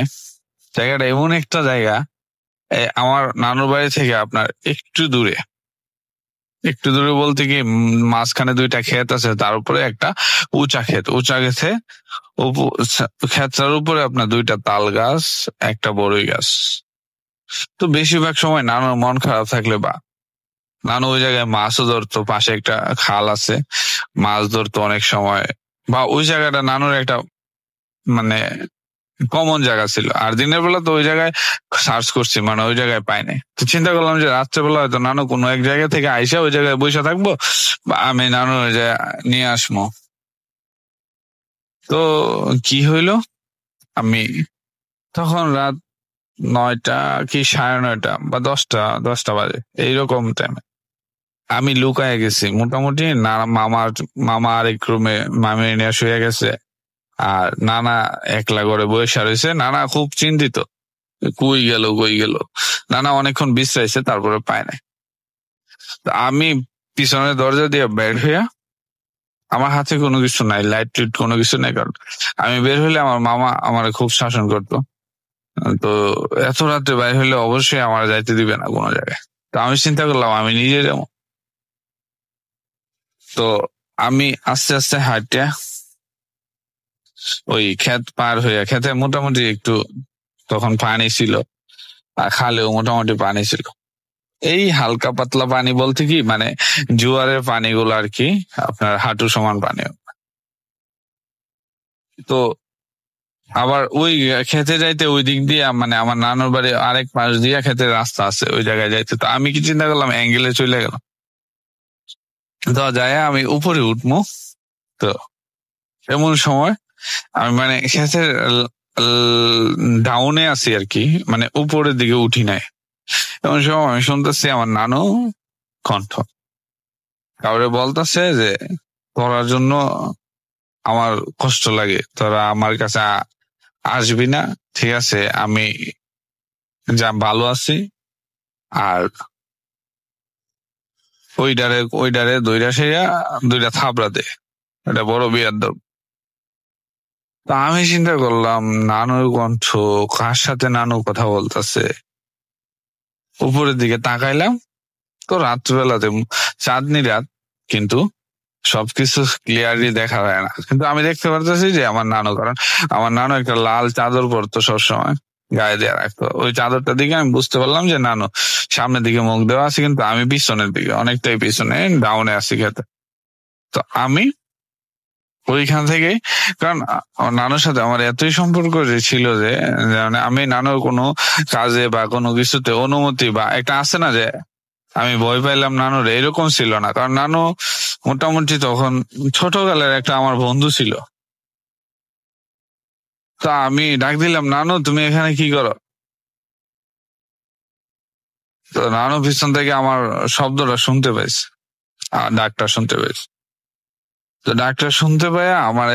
জায়গাটা এমন একটা জায়গা, আমার নানুর বাড়ি থেকে আপনার একটু দূরে বলতে কি, মাঝখানে 2টা ক্ষেত আছে, তার উপরে একটা উঁচা ক্ষেতে ক্ষেতটার উপরে আপনার 2টা তাল গাছ, একটা বড়ই গাছ। তো বেশিরভাগ সময় নানুর মন খারাপ থাকলে বা নানু ওই জায়গায় মাছও ধরতো, পাশে একটা খাল আছে, মাছ ধরতো অনেক সময়, বা ওই জায়গাটা নানুর একটা মানে কমন জায়গা ছিল। আর দিনের বেলা তো ওই জায়গায় সার্চ করছি, মানে ওই জায়গায় পাই নাই। তো চিন্তা করলাম যে রাত্রেবেলা হয়তো নানু কোনো এক জায়গা থেকে আইসা ওই জায়গায় বসে থাকবো, বা আমি নানু ওই জায়গায় নিয়ে আসবো। তো কি হইলো, আমি তখন রাত 9টা কি 9:30 বা 10টা বাজে, এইরকম টাইমে আমি লুকায় গেছি মোটামুটি। মামা আরেক রুমে মামি নিয়ে শুয়ে গেছে, আর নানা একলা করে বসে রয়েছে। নানা খুব চিন্তিত, কই গেল। নানা অনেকক্ষণ বিশ্রাইছে, তারপরে পায় নাই। আমি পিছনের দরজা দিয়ে বের হইয়া, আমার হাতে কোনো কিছু নাই, লাইট টিট কোনো কিছু নাই, কারণ আমি বের হইলে আমার মামা আমার খুব শাসন করতো। তো এত রাত্রে বাইর হইলে অবশ্যই আমার যাইতে দিবে না কোনো জায়গায়। তো আমি চিন্তা করলাম আমি নিজে যাবো। তো আমি আস্তে আস্তে হাঁটতে ওই ক্ষেত পার হইয়া, ক্ষেতে মোটামুটি একটু তখন পানি ছিল, আর খালেও মোটামুটি পানি ছিল। এই হালকা পাতলা পানি বলতে কি, মানে জোয়ারের পানিগুলো আর কি, আপনার হাঁটু সমান পানি। তো আবার ওই খেতে যাইতে ওই দিক দিয়ে, মানে আমার নানুর বাড়ি আরেক পাশ দিয়ে খেতের রাস্তা আছে, ওই জায়গায় যাইতে। তো আমি কি চিন্তা করলাম, অ্যাঙ্গেলে চলে গেলাম। তো যায় আমি উপরে উঠবো, তো এমন সময় আমি মানে খেতের ডাউনে আছি আর কি, মানে উপরের দিকে উঠি নাই। এমন সময় আমি শুনতেছি আমার নানু কণ্ঠ, কাউরে বলতেছে যে তোরার জন্য আমার কষ্ট লাগে, তোরা আমার কাছে আসবি না, ঠিক আছে, আমি যা ভালো আছি। আর ওইডারে 2টা থাপড়া দে, এটা বড় বিয়াদব। তো আমি চিন্তা করলাম নানুর কণ্ঠ, কার সাথে নানু কথা বলতেছে। উপরের দিকে তাকাইলাম, তো রাত্রিবেলাতে চাঁদনি রাত, কিন্তু সবকিছু ক্লিয়ারলি দেখা যায় না, কিন্তু আমি দেখতে পারতেছি যে আমার নানু, কারণ আমার নানু একটা লাল চাদর পরতো সবসময়, গায়ে দেওয়া রাখতো। ওই চাদরটা দিকে আমি বুঝতে পারলাম যে নানু সামনের দিকে মুখ দেওয়া আছে, কিন্তু আমি পিছনের দিকে, অনেকটাই পিছনে ডাউনে আছি খেতে। তো আমি ওইখান থেকে, কারণ আমার নানুর সাথে আমার এতই সম্পর্ক যে ছিল যে মানে আমি নানুর কোনো কাজে বা কোনো কিছুতে অনুমতি বা একটা আছে না যে আমি ভয় পাইলাম নানুর, এরকম ছিল না। কারণ নানু মোটামুটি তখন ছোটকালের একটা আমার বন্ধু ছিল। তা আমি ডাক দিলাম, নানু তুমি এখানে কি করো? তো নানু পিছন থেকে আমার শব্দটা শুনতে পাইছে, ডাকটা শুনতে পাইছে। তো ডাকটা শুনতে পাই আমার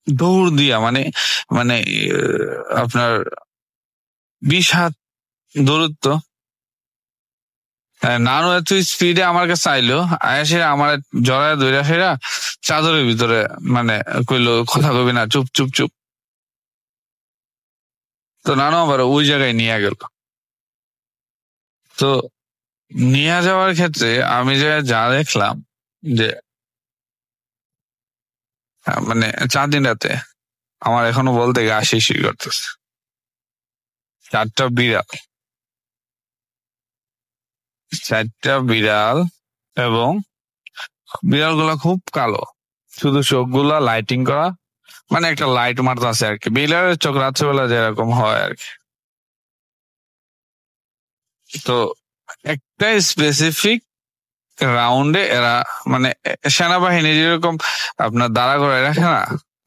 দৌড় দিয়া, মানে মানে আপনার 20 হাত দূরত্ব, নানু এত স্পিডে আমার কাছে আইলো, আয়াসে আমার জড়ায় ধরে সেরা চাদরের ভিতরে মানে কইলো কথা কবি না, চুপ চুপ চুপ। তো নানু আবার ওই জায়গায় নিয়ে গেল। তো নিয়ে যাওয়ার ক্ষেত্রে আমি যা দেখলাম যে মানে চাঁদিন রাতে আমার এখনো বলতে গা শিরশির করতেছে। 4টা বিড়াল, 4টা বিড়াল, এবং বিড়ালগুলা খুব কালো, শুধু চোখগুলা লাইটিং করা, মানে একটা লাইট মারতেছে আর কি, বিড়ালের চোখ রাত্রেবেলা যেরকম হয় আর কি। তো একটা স্পেসিফিক রাউন্ডে এরা, মানে সেনাবাহিনী যেরকম আপনার দাঁড়া করে রাখে না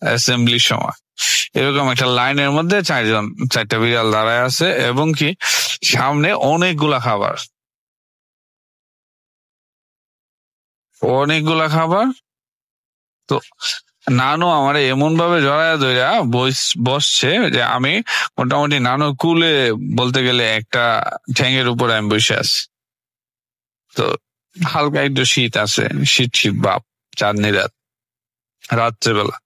অ্যাসেম্বলির সময়, এরকম একটা লাইনের মধ্যে 4টা বিড়াল দাঁড়ায় আছে, এবং কি সামনে অনেকগুলা খাবার, অনেকগুলা খাবার। তো নানু আমার এমন ভাবে জড়ায় ধইরা বসছে যে আমি মোটামুটি নানু কুলে বলতে গেলে একটা ঠ্যাঙের উপরে আমি বসে আছি। তো হালকা একটু শীত আছে, শীত শীত ভাব, চাঁদনি রাত, রাত্রেবেলা।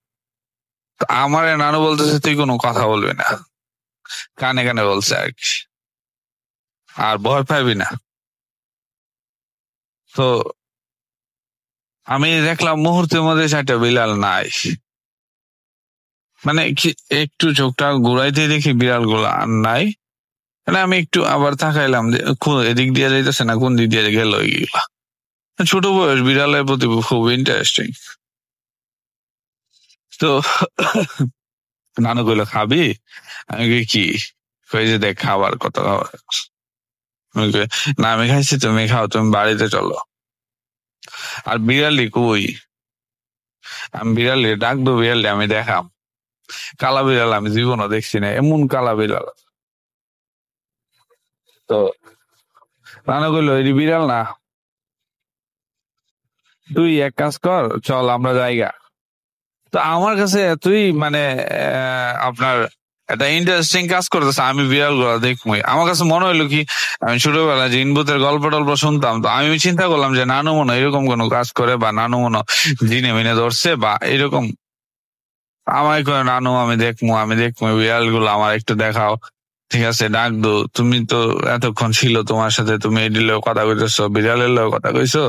তো আমার নানু বলতেছে তুই কোনো কথা বলবি না, কানে কানে বলছে আর কি, আর ভয় পাবি না। তো আমি দেখলাম মুহূর্তের মধ্যে 4টা বিড়াল নাই, মানে একটু চোখটা ঘুরাইতে দেখি বিড়াল গুলা আর নাই। মানে আমি একটু আবার তাকাইলাম যে এদিক দিয়ে যাইতেছে না, কোন দিক দিয়ে গেল এইগুলা। ছোট বয়স, বিড়ালের প্রতি খুব ইন্টারেস্টিং। তো নানু কইলো খাবি? আমি কই কি? কই যে দেখ খাবার, কত খাবার। আমি কই না আমি খাইছি, তুমি খাও, তুমি বাড়িতে চলো। আর বিড়ালি কই? আমি বিড়ালি ডাকবো, বিড়ালি আমি দেখাম। কালা বিড়াল আমি জীবনও দেখছি না, এমন কালা বিড়াল। তো নানু কইলো এই বিড়াল না, তুই এক কাজ কর, চল আমরা জায়গা। তো আমার কাছে এতই মানে আপনার একটা ইন্টারেস্টিং কাজ করতেছে, আমি বিড়াল গুলা দেখবই। আমার কাছে মনে হইলো কি, আমি ছোটবেলায় জিন ভূতের গল্প টল্প শুনতাম, তো আমি চিন্তা করলাম যে নানু মনে এরকম কোনো কাজ করে, বা নানু মনে জিনে মিনে ধরছে বা এরকম। আমায় কয় নানু আমি দেখবো বিড়াল গুলো আমার একটু দেখাও। ঠিক আছে ডাক দো, তুমি তো এতক্ষণ ছিল তোমার সাথে, তুমি এডিলেও কথা কইতেছো, বিড়ালের লোক কথা কইছো।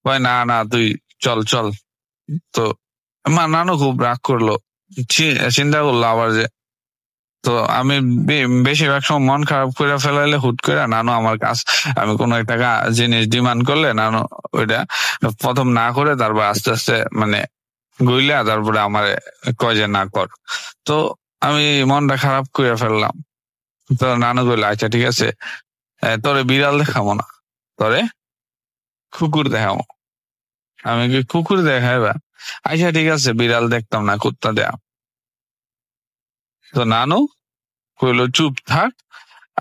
কয় না না তুই চল চল। তো নানু খুব রাগ করলো, চিন্তা করলো আবার যে, তো আমি বেশিরভাগ সময় মন খারাপ করে ফেলাইলে হুট করে নানু আমার কাছে, আমি কোনো একটা জিনিস ডিমান্ড করলে নানু ওইটা প্রথম না করে তারপর আস্তে আস্তে মানে গইলা তারপরে আমার কয় যে না কর। তো আমি মনটা খারাপ করে ফেললাম। তো নানু কইলো আচ্ছা ঠিক আছে, তোরে বিড়াল দেখাবো না, তোরে কুকুর দেখাবো। আমি কি কুকুর দেখাইবা? আচ্ছা ঠিক আছে, বিড়াল দেখতাম না, কুত্তা দেয়া। তো নানু কইলো চুপ থাক,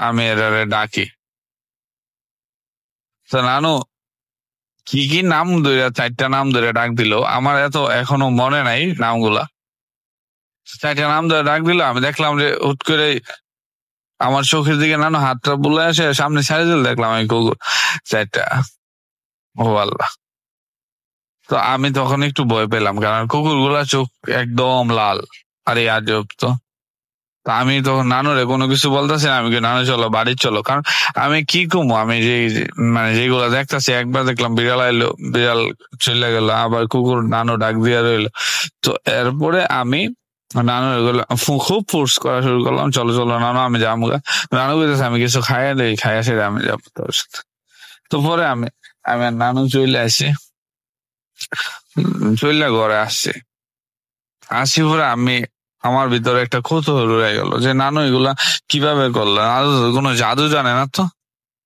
আমি এরারে ডাকি। তো নানু কি কি নাম ধরে 4টা নাম ধরে ডাক দিল, আমার এত এখনো মনে নাই নামগুলা। 4টা নাম ধরে ডাক দিল, আমি দেখলাম যে হুট করে আমার চোখের দিকে নানু হাতটা বুলে আসে, সামনে ছাড়ে দিল, দেখলাম আমি কুকুর 4টা। ও আল্লাহ! তো আমি তখন একটু ভয় পেলাম, কারণ কুকুর গুলা চোখ একদম লাল। আরে আজব তো। তো আমি তখন নানুরে কোনো কিছু বলতেছি না, আমি কি নানু চলো বাড়ি চলো, কারণ আমি কি কমু, আমি মানে যেগুলো দেখতেছি, একবার দেখলাম বিড়াল আইলো, বিড়াল চলে গেল, আবার কুকুর নানু ডাক দিয়া রইলো। তো এরপরে আমি নানু খুব ফোর্স করা শুরু করলাম, চলো চলো নানু আমি যাবো। নানু বলতেছে আমি কিছু খাইয়া দেই, খাইয়া সেরে আমি যাবো তোর সাথে। তো পরে আমি আর নানু চলে আসি, চলে ঘরে আসি পরে আমি আমার ভিতরে একটা কৌতূহল রয়ে গেল যে নানু এগুলা কিভাবে করলো, কোনো জাদু জানে না তো,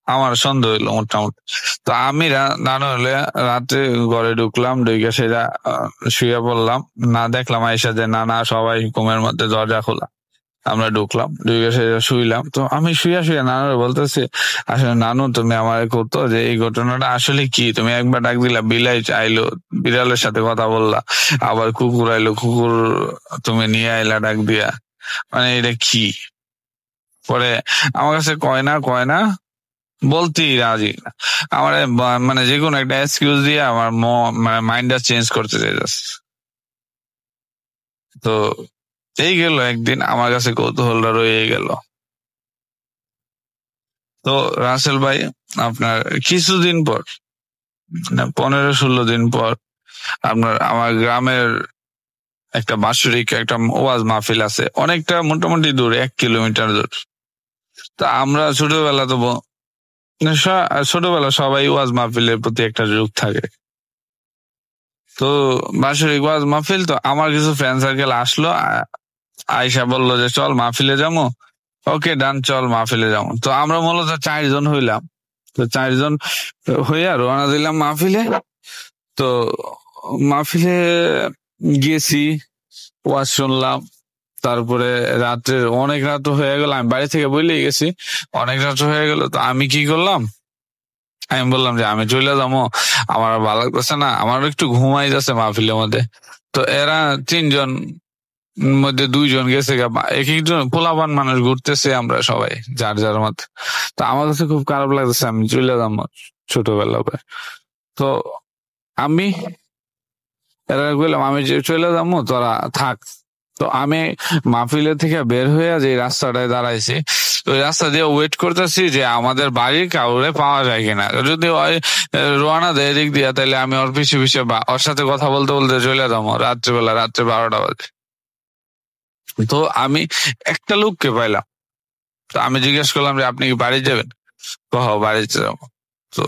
আমার সন্দেহ হইলো মোটামুটি। তো আমি নানু হলে রাতে ঘরে ঢুকলাম, ঢুকে সেটা শুয়ে পড়লাম, না দেখলাম আইসা যে না সবাই ঘুমের মধ্যে দরজা খোলা। আমরা ঢুকলাম, ঢুকে সেটা শুইলাম। তো আমি শুয়ে নানুর বলতেছি, আসলে নানু তুমি আমার করতো যে এই ঘটনাটা আসলে কি, তুমি একবার ডাক দিলা বিলাই আইলো, বিড়ালের সাথে কথা বললা, আবার কুকুর আইলো, কুকুর তুমি নিয়ে আইলা ডাক দিয়া, মানে এটা কি? পরে আমার কাছে কয় না বলতেই রাজি না, আমার মানে যে কোনো একটা এক্সকিউজ দিয়ে আমার মানে মাইন্ডটা চেঞ্জ করতে চাইছে। তো এই গেল একদিন, আমার কাছে কৌতূহলটা রয়ে গেল। তো রাসেল ভাই, আপনার কিছুদিন পর, 15-16 দিন পর, আমার গ্রামের একটা বাৎসরিক একটা ওয়াজ মাহফিল আছে, অনেকটা মোটামুটি দূর, 1 কিলোমিটার দূর। তা আমরা ছোটবেলা সবাই ওয়াজ মাহফিলের প্রতি একটা ঝোঁক থাকে। তো বাৎসরিক ওয়াজ মাহফিল, তো আমার কিছু ফ্রেন্ড সার্কেল আসলো, আয়সা বললো যে চল মাহফিলে যাবো। ওকে ডান, চল মাহফিলে যাবো। তো আমরা মূলত 4 জন হইলাম। তো 4 জন হইয়া রওনা দিলাম মাহফিলে। তো মাহফিলে গেছি, ওয়াজ শুনলাম, তারপরে রাত্রে অনেক রাত হয়ে গেল, আমি বাড়ি থেকে বলেই গেছি অনেক রাত হয়ে গেল। তো আমি কি করলাম, আমি বললাম যে আমি চলে যাবো, আমার ভালো লাগতেছে না, আমার একটু ঘুমাই যাচ্ছে মাহফিলের মধ্যে। তো এরা 3 জন মধ্যে 2 জন গেছে, এক একজন পোলাপান মানুষ ঘুরতেছে, আমরা সবাই যার যার মধ্যে। তো আমার কাছে খুব খারাপ লাগতেছে, আমি চলে যাবো ছোটবেলা। তো আমি এরা বললাম আমি চলে যাবো, তোরা থাক। তো আমি মাহফিলে থেকে বের হয়ে যে রাস্তাটায় দাঁড়াইছি, ওই রাস্তা দিয়ে ওয়েট করতেছি যে আমাদের বাড়ির কাউরে পাওয়া যায় কিনা। যদি ওই রোয়ানা দেয় এদিক দিয়া, তাহলে আমি ওর পিছু ওর সাথে কথা বলতে বলতে চলে যাবো রাত্রে 12টা বাজে। তো আমি একটা লোককে পাইলাম। তো আমি জিজ্ঞেস করলাম যে আপনি কি বাড়ি যাবেন? বাড়িতে যাবো। তো